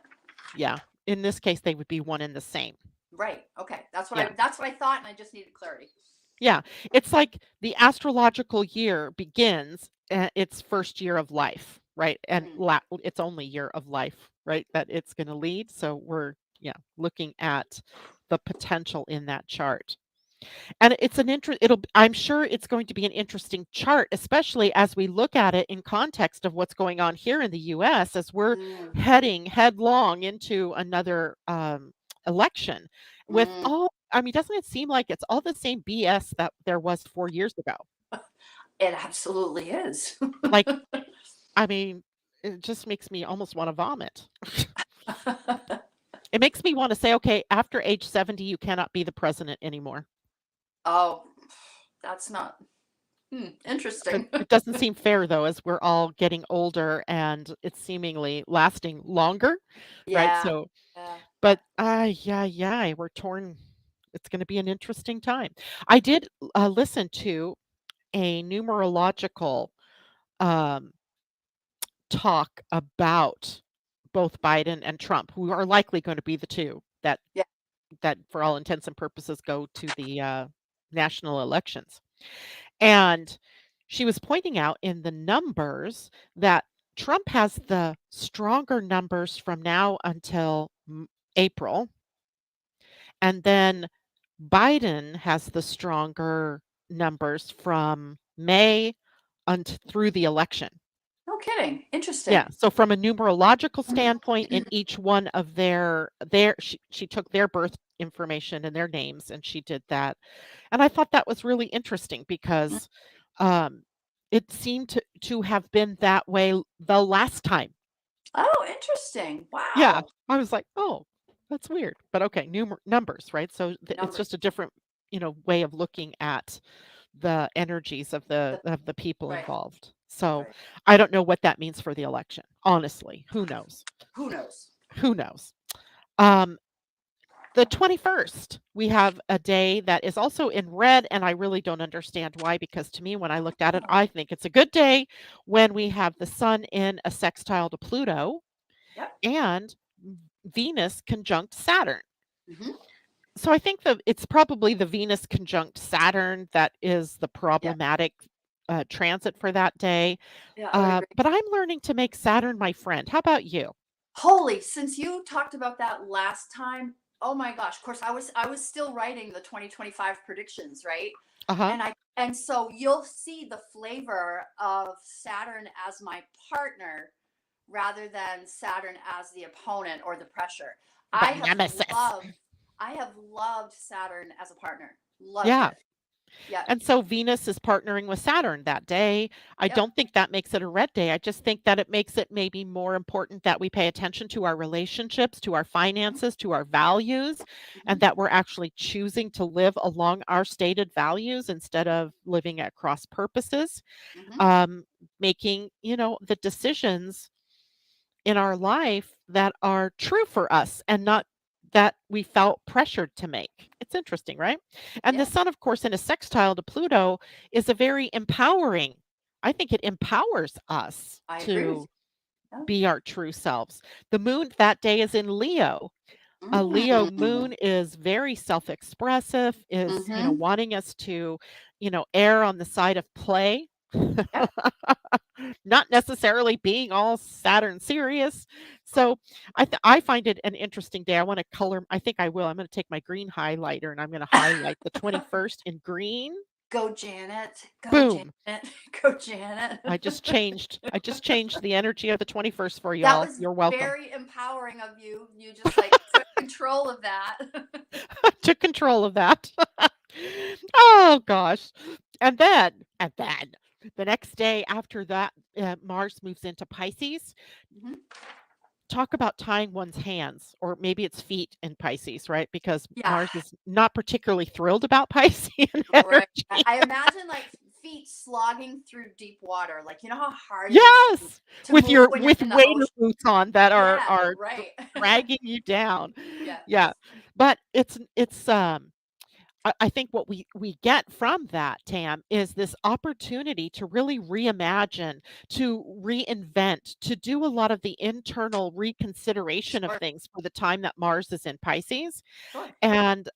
Yeah. In this case, they would be one and the same.
Right. Okay.
Yeah.
That's what I thought, and I just needed clarity.
Yeah, it's like the astrological year begins at its first year of life, right? And
Mm,
its only year of life, right? That it's going to lead. So we're, yeah, looking at the potential in that chart. And it's an I'm sure it's going to be an interesting chart, especially as we look at it in context of what's going on here in the US as we're
mm,
heading headlong into another election with
mm.
I mean, doesn't it seem like it's all the same BS that there was 4 years ago?
It absolutely is.
Like, I mean, it just makes me almost want to vomit. It makes me want to say, okay, after age 70, you cannot be the president anymore.
Oh, that's not
It
interesting.
it doesn't seem fair though, as we're all getting older and it's seemingly lasting longer, right?
Yeah.
So,
Yeah.
but yeah, yeah, we're torn. It's going to be an interesting time. I did listen to a numerological um, talk about both Biden and Trump, who are likely going to be the two
Yeah.
that, for all intents and purposes, go to the national elections. And she was pointing out in the numbers that Trump has the stronger numbers from now until April, and then Biden has the stronger numbers from May through the election.
No kidding.
Yeah,
Interesting.
so from a numerological standpoint, in each one of she took their birth information and their names and she did that. And I thought that was really interesting because um it seemed to have been that way the last time.
Oh, interesting.
Yeah,
Wow.
I was like, "Oh, that's weird." But okay, numbers, right? So it's
Numbers.
just a different, way of looking at the energies of the
The,
people
right.
involved. So
Right.
I don't know what that means for the election. Honestly, who knows?
Who knows?
Who knows? Um, the 21st, we have a day that is also in red, and I really don't understand why, because to me, when I looked at it,
Oh,
I think it's a good day when we have the sun in a sextile to Pluto
yep.
and Venus conjunct Saturn.
Hmm.
So I think that it's probably the Venus conjunct Saturn that is the
Yeah.
problematic transit for that day.
Yeah, I would agree.
But I'm learning to make Saturn my friend. How about you?
Holy, since you talked about that last time, oh my gosh, of course I was still writing the 2025 predictions, right?
Uh huh.
And so you'll see the flavor of Saturn as my partner rather than Saturn as the opponent or the pressure.
The
I have
nemesis.
loved I have loved Saturn as a partner. Loved
Yeah.
it. Yep.
And so Venus is partnering with Saturn that day. I
Yep.
don't think that makes it a red day. I just think that it makes it maybe more important that we pay attention to our relationships, to our
Hmm.
finances, to our values, and
Hmm.
that we're actually choosing to live along our stated values instead of living at cross purposes.
Hmm.
Um, Making, the decisions in our life that are true for us and not that we felt pressured to make. It's interesting, right? And the
Yeah,
sun, of course, in a sextile to Pluto is a very empowering. I think it empowers us
I agree with
to
you.
be our true selves. The moon that day is in Leo. A Leo
Mm.
moon is very self-expressive, is,
Hmm.
wanting us to, err on the side of play.
Yep.
Not necessarily being all Saturn serious. So I find it an interesting day. I want to color. I think I will. I'm going to take my green highlighter and I'm going to highlight the 21st in green.
Go Janet. Go
Boom.
Janet. Go Janet.
I just changed the energy of the 21st for
That
y'all.
was
You're welcome.
very empowering of you. You just like took control of that.
Took control of that. Oh gosh. And then the next day after that, Mars moves into Pisces.
Mhm.
Talk about tying one's hands, or maybe it's feet in Pisces, right? Because
Yeah,
Mars is not particularly thrilled about Piscean
right.
energy.
I imagine like feet slogging through deep water. Like you know how hard it is to
Yes,
to
with
move
your
when you're
with
in the
wader
ocean.
boots on that are
Yeah,
are
right.
dragging you down.
Yes.
Yeah, but I think what we get from that, Tam, is this opportunity to really reimagine, to reinvent, to do a lot of the internal reconsideration of
Sure.
things for the time that Mars is in Pisces.
Sure.
And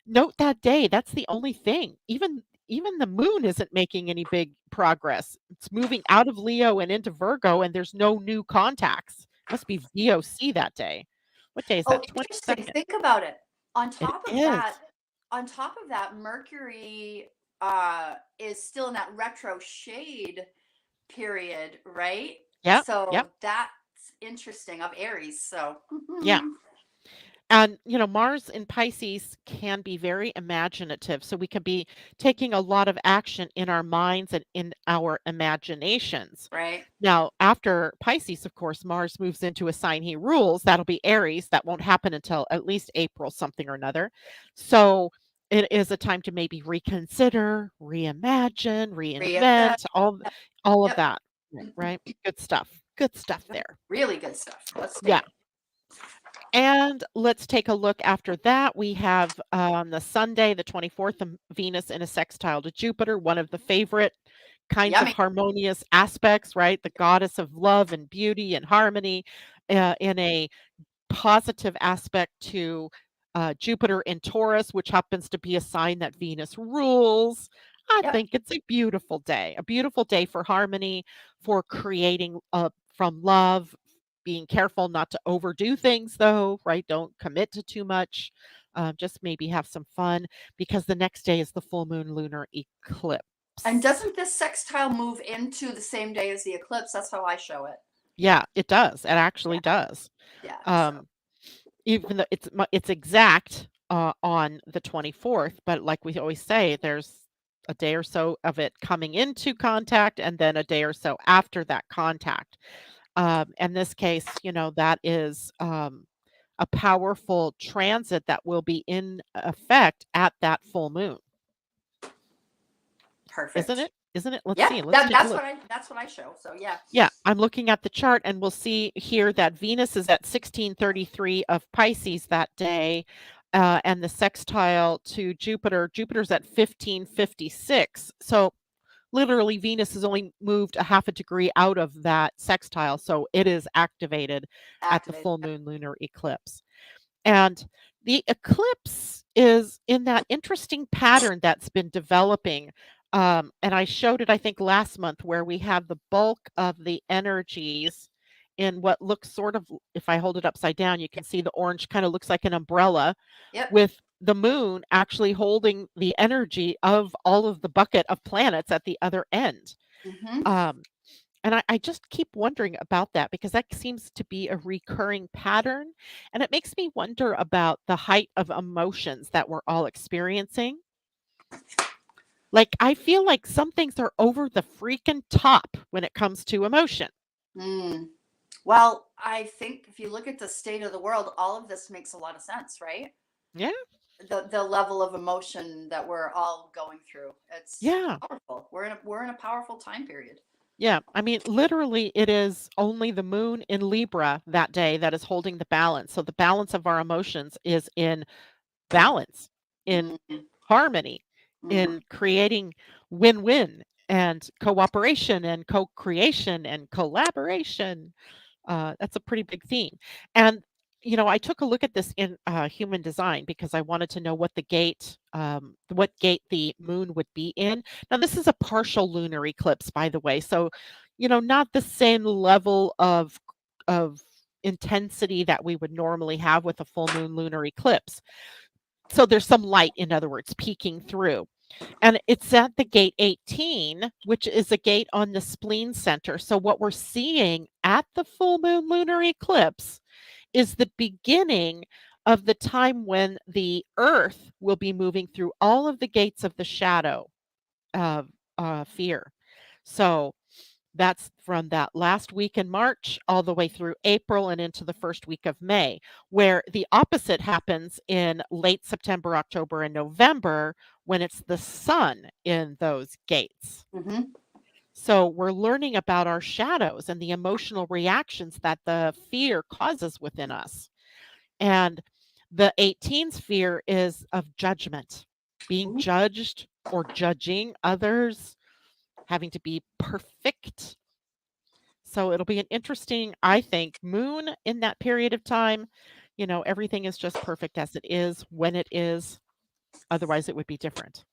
note that day, that's the only thing. Even the moon isn't making any big progress. It's moving out of Leo and into Virgo, and there's no new contacts. Must be VOC that day. What day is
Oh,
that?
interesting.
22nd.
Think about it. On
It
top of that,
is.
on top of that, Mercury is still in that retro shade period, right?
Yep. Yep.
So that's interesting of Aries. So
Yeah. And, Mars in Pisces can be very imaginative. So we can be taking a lot of action in our minds and in our imaginations.
right.
Now, after Pisces, of course, Mars moves into a sign he rules. That'll be Aries. That won't happen until at least April, something or another. So it is a time to maybe reconsider, reimagine,
Reassess.
reinvent, all of
Yep.
that. Right? Good stuff. Good stuff
Yep.
there.
Really good stuff. Let's
Yeah.
take it.
And let's take a look after that. We have on the Sunday, the 24th, Venus in a sextile to Jupiter, one of the favorite kinds of
Yummy.
harmonious aspects, right? The goddess of love and beauty and harmony in a positive aspect to Jupiter in Taurus, which happens to be a sign that Venus rules. I
Yep.
think it's a beautiful day for harmony, for creating from love, being careful not to overdo things, though, right? Don't commit to too much. Just maybe have some fun because the next day is the full moon lunar
And
eclipse.
doesn't this sextile move into the same day as the eclipse? That's how I show it.
Yeah, it does. It
Yeah.
actually does.
Yeah. So
Um, Even though it's exact, on the 24th, but like we always say, there's a day or so of it coming into contact and then a day or so after that contact. In this case, that is a powerful transit that will be in effect at that full moon, isn't
Perfect.
it? Isn't it? Let's
Yeah,
see. Let's take a look.
that's what I show. So yeah.
Yeah, I'm looking at the chart and we'll see here that Venus is at 1633 of Pisces that day. And the sextile to Jupiter's at 1556. So literally Venus has only moved a half a degree out of that sextile. So it is activated at the
Activate.
full moon lunar eclipse. And the eclipse is in that interesting pattern that's been developing. And I showed it, I think, last month, where we have the bulk of the energies in what looks sort of, if I hold it upside down, you can see the orange kind of looks like an umbrella,
Yep.
with the moon actually holding the energy of all of the bucket of planets at the other end.
Mm-hmm.
And I just keep wondering about that because that seems to be a recurring pattern. And it makes me wonder about the height of emotions that we're all experiencing. Like, I feel like some things are over the freaking top when it comes to emotion.
Mm. Well, I think if you look at the state of the world, all of this makes a lot of sense, right?
Yeah.
The level of emotion that we're all going through. It's
Yeah.
powerful. We're in a powerful time period.
Yeah. I mean, literally, it is only the moon in Libra that day that is holding the balance. So the balance of our emotions is in balance, in
Mm-hmm.
harmony,
Mm-hmm.
in creating win-win and cooperation and co-creation and collaboration. That's a pretty big theme. And I took a look at this in human design because I wanted to know what gate the moon would be in. Now, this is a partial lunar eclipse, by the way, so not the same level of intensity that we would normally have with a full moon lunar eclipse. So there's some light, in other words, peeking through. And it's at the gate 18, which is a gate on the spleen center. So what we're seeing at the full moon lunar eclipse is the beginning of the time when the Earth will be moving through all of the gates of the shadow of fear. So that's from that last week in March all the way through April and into the first week of May, where the opposite happens in late September, October, and November when it's the sun in those gates.
Mm-hmm.
So we're learning about our shadows and the emotional reactions that the fear causes within us. And the 18 sphere is of judgment, being judged or judging others, having to be perfect. So it'll be an interesting, I think, moon in that period of time. Everything is just perfect as it is when it is. Otherwise, it would be different.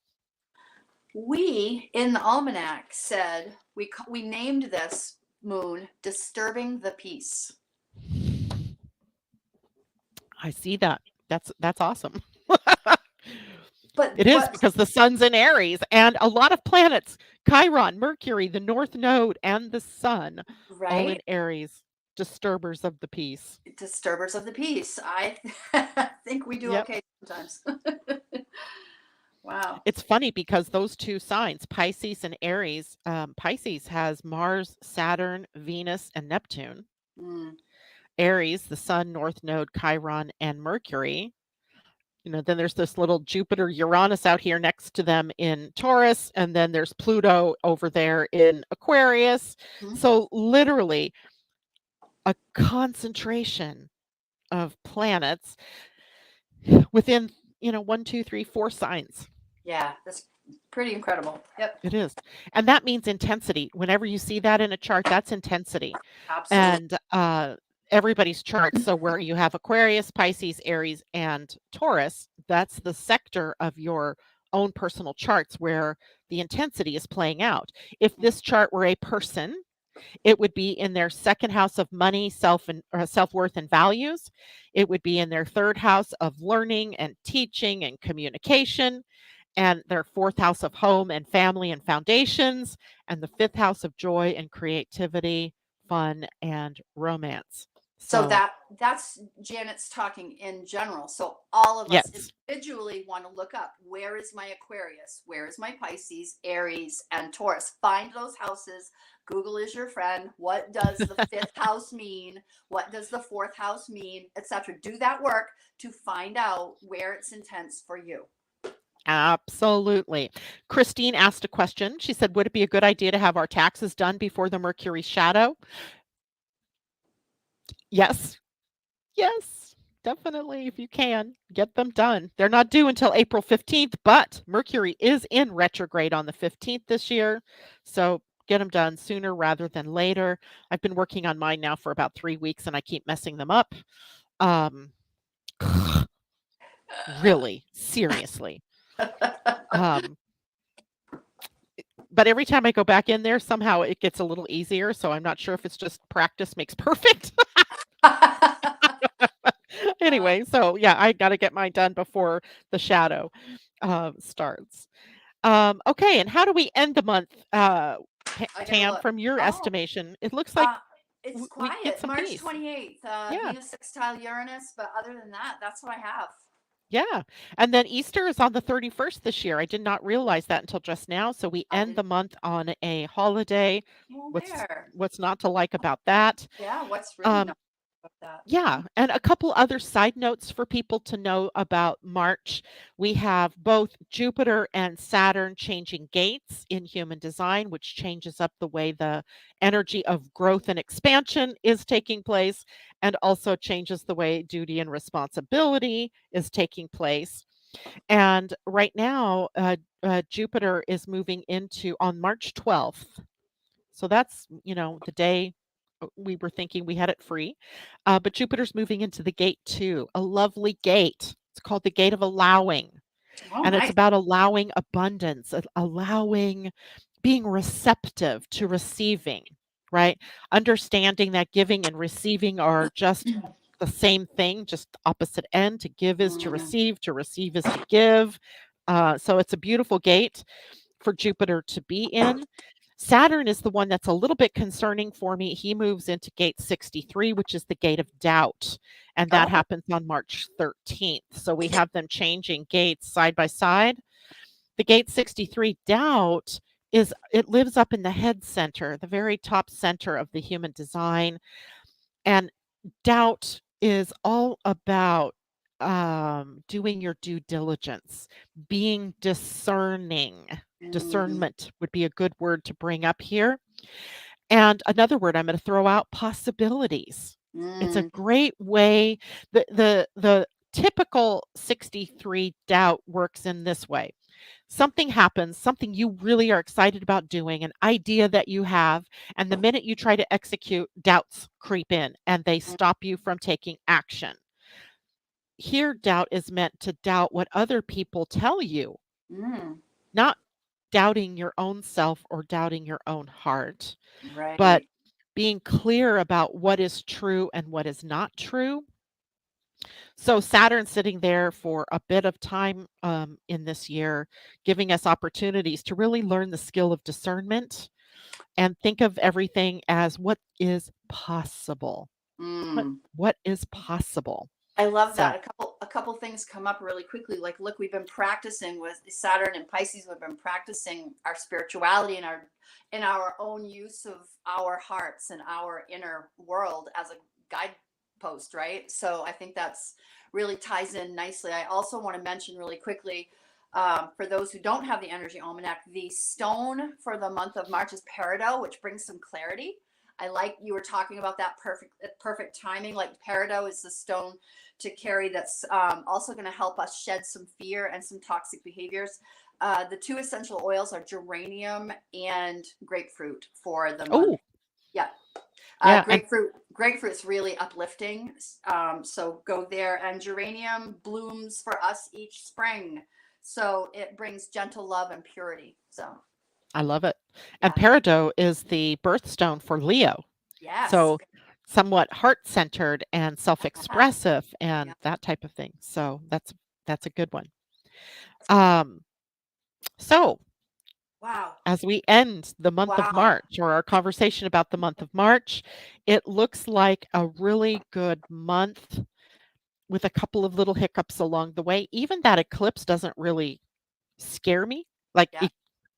We in the Almanac said we named this moon "Disturbing the Peace."
I see that. That's awesome.
But
It is because the sun's in Aries and a lot of planets, Chiron, Mercury, the North Node, and the sun, all in
right,
Aries, disturbers of the peace.
disturbers of the peace. I think we do
Yep.
okay sometimes. Wow.
It's funny because those two signs, Pisces and Aries, Pisces has Mars, Saturn, Venus, and Neptune.
Mm.
Aries, the sun, North Node, Chiron, and Mercury. Then there's this little Jupiter, Uranus out here next to them in Taurus, and then there's Pluto over there in Aquarius.
Mm-hmm.
So literally a concentration of planets within, 1, 2, 3, 4 signs.
Yeah, that's pretty incredible. Yep.
It is. And that means intensity. Whenever you see that in a chart, that's intensity.
Absolutely.
And everybody's chart. So where you have Aquarius, Pisces, Aries, and Taurus, that's the sector of your own personal charts where the intensity is playing out. If this chart were a person, it would be in their second house of money, self-worth and values. It would be in their third house of learning and teaching and communication, and their fourth house of home and family and foundations, and the fifth house of joy and creativity, fun, and romance.
So
So,
that's Janet's talking in general. So all of us
yes.
individually want to look up, where is my Aquarius, where is my Pisces, Aries, and Taurus. Find those houses. Google is your friend. What does the fifth house mean? What does the fourth house mean, etc.? Do that work to find out where it's intense for you.
Absolutely. Christine asked a question. She said, "Would it be a good idea to have our taxes done before the Mercury shadow?" Yes. Yes. Definitely, if you can, get them done. They're not due until April 15th, but Mercury is in retrograde on the 15th this year. So get them done sooner rather than later. I've been working on mine now for about 3 weeks and I keep messing them up. Um, really, seriously. Um, but every time I go back in there, somehow it gets a little easier. So I'm not sure if it's just practice makes perfect. Anyway, so yeah, I got to get mine done before the shadow starts. Okay, and how do we end the month,
I gotta
Tam,
look.
from your
Oh,
estimation? It looks like
uh, it's
we get
quiet.
some
March
peace.
28th,
Yeah,
Venus sextile Uranus. But other than that, that's what I have.
yeah. And then Easter is on the 31st this year. I did not realize that until just now. So we
I
end
didn't.
the month on a holiday.
Well,
What's
there.
what's not to like about that?
Yeah. What's really
Um,
not about that?
Yeah, and a couple other side notes for people to know about March. We have both Jupiter and Saturn changing gates in human design, which changes up the way the energy of growth and expansion is taking place, and also changes the way duty and responsibility is taking place. And right now, Jupiter is moving into on March 12th. So that's, the day we were thinking we had it free. But Jupiter's moving into the gate two, a lovely gate. It's called the gate of allowing.
Oh,
And it's
nice.
about allowing abundance, allowing being receptive to receiving, right? Understanding that giving and receiving are just the same thing, just opposite end. To give is
Mm,
to receive is to give. So it's a beautiful gate for Jupiter to be in. Saturn is the one that's a little bit concerning for me. He moves into gate 63, which is the gate of doubt, and that
oh.
happens on March 13th. So we have them changing gates side by side. The gate 63 doubt is it lives up in the head center, the very top center of the human design, and doubt is all about doing your due diligence, being discerning.
Mm,
Discernment would be a good word to bring up here. And another word I'm going to throw out, possibilities. It's a
mm,
great way. The typical 63 doubt works in this way. Something happens, something you really are excited about doing, an idea that you have, and the minute you try to execute, doubts creep in and they stop you from taking action. Here, doubt is meant to doubt what other people tell you,
mm,
not doubting your own self or doubting your own heart, but
right.
being clear about what is true and what is not true. So Saturn's sitting there for a bit of time in this year, giving us opportunities to really learn the skill of discernment and think of everything as what is possible. What
Mm.
what is possible?
I love
So
that. A couple things come up really quickly. Like, look, we've been practicing with Saturn and Pisces. We've been practicing our spirituality and our own use of our hearts and our inner world as a guidepost, right? So I think that's really ties in nicely. I also want to mention really quickly, for those who don't have the energy almanac, the stone for the month of March is peridot, which brings some clarity. I like you were talking about that perfect timing. Like peridot is the stone to carry that's also going to help us shed some fear and some toxic behaviors. The two essential oils are geranium and grapefruit for the month.
oh,
Yeah.
yeah, and
Grapefruit's really uplifting. So go there. And geranium blooms for us each spring. So it brings gentle love and purity. So
I love it. And
yeah.
peridot is the birthstone for Leo.
Yes.
So somewhat heart-centered and self-expressive
Yeah.
and that type of thing. So that's a good one. Um, so
Wow.
as we end the month of
Wow.
March, or our conversation about the month of March, it looks like a really good month with a couple of little hiccups along the way. Even that eclipse doesn't really scare me. Like,
Yeah.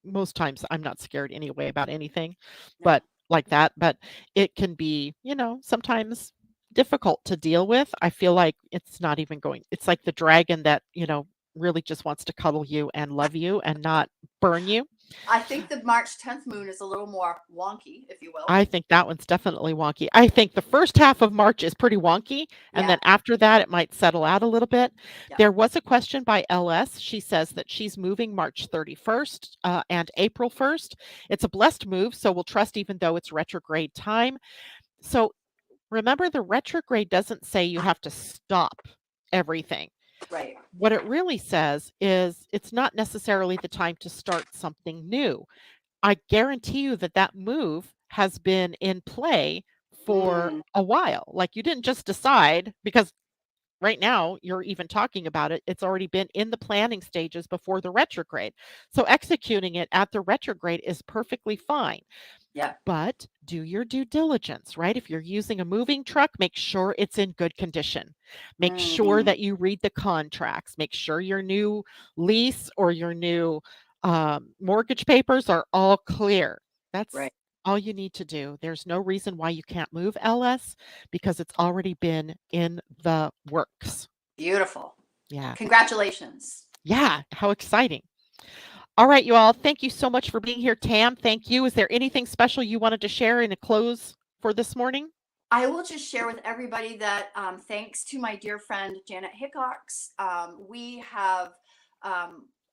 most times I'm not scared anyway about anything, but
No.
like that, but it can be, sometimes difficult to deal with. I feel like it's not even going, it's like the dragon that, really just wants to cuddle you and love you and not burn you.
I think the March 10th moon is a little more wonky, if you will.
I think that one's definitely wonky. I think the first half of March is pretty wonky, and
Yeah.
then after that, it might settle out a little bit.
Yeah.
There was a question by LS. She says that she's moving March 31st and April 1st. It's a blessed move, so we'll trust even though it's retrograde time. So remember, the retrograde doesn't say you have to stop everything.
Right.
What it really says is it's not necessarily the time to start something new. I guarantee you that that move has been in play for
Mm.
a while. Like, you didn't just decide because right now you're even talking about it. It's already been in the planning stages before the retrograde. So executing it at the retrograde is perfectly fine.
Yeah.
But do your due diligence, right? If you're using a moving truck, make sure it's in good condition. Make sure
Mm.
that you read the contracts. Make sure your new lease or your new mortgage papers are all clear. That's
Right.
all you need to do. There's no reason why you can't move LS because it's already been in the works.
Beautiful.
Yeah.
Congratulations.
Yeah. How exciting. All right, you all. Thank you so much for being here. Tam, thank you. Is there anything special you wanted to share in a close for this morning?
I will just share with everybody that thanks to my dear friend Janet Hickox, we have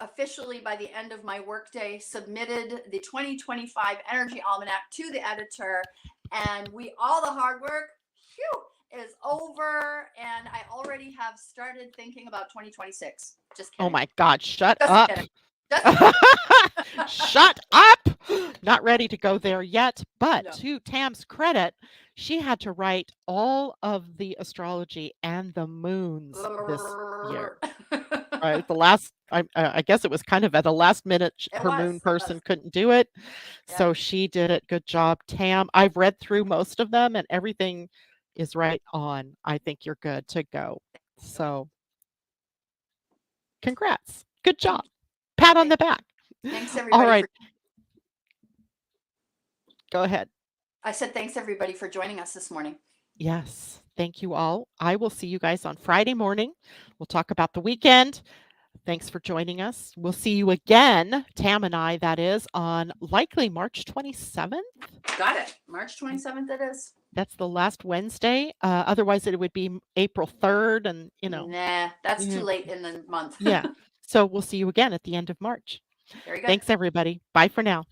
officially, by the end of my workday, submitted the 2025 Energy Almanac to the editor, and all the hard work, is over, and I already have started thinking about 2026. Just
Oh
kidding.
my God, shut
Just
up.
kidding. Just kidding.
Shut up. Not ready to go there yet. But
No.
to Tam's credit, she had to write all of the astrology and the moons this year. Right? I guess it was kind of at the last minute,
It
her
was.
moon
It
person
was.
couldn't do it.
Yeah.
So she did it. Good job, Tam. I've read through most of them and everything is right on. I think you're good to go. So congrats. Good job. Pat on the back.
Thanks
All
everybody
right.
for.
Go ahead.
I said thanks everybody for joining us this morning.
Yes. Thank you all. I will see you guys on Friday morning. We'll talk about the weekend. Thanks for joining us. We'll see you again, Tam and I, that is, on likely March 27th.
Got it. March 27th it is.
That's the last Wednesday. Otherwise, it would be April 3rd. And,
Nah, that's too late in the month.
yeah. So we'll see you again at the end of March.
Very good.
Thanks, everybody. Bye for now.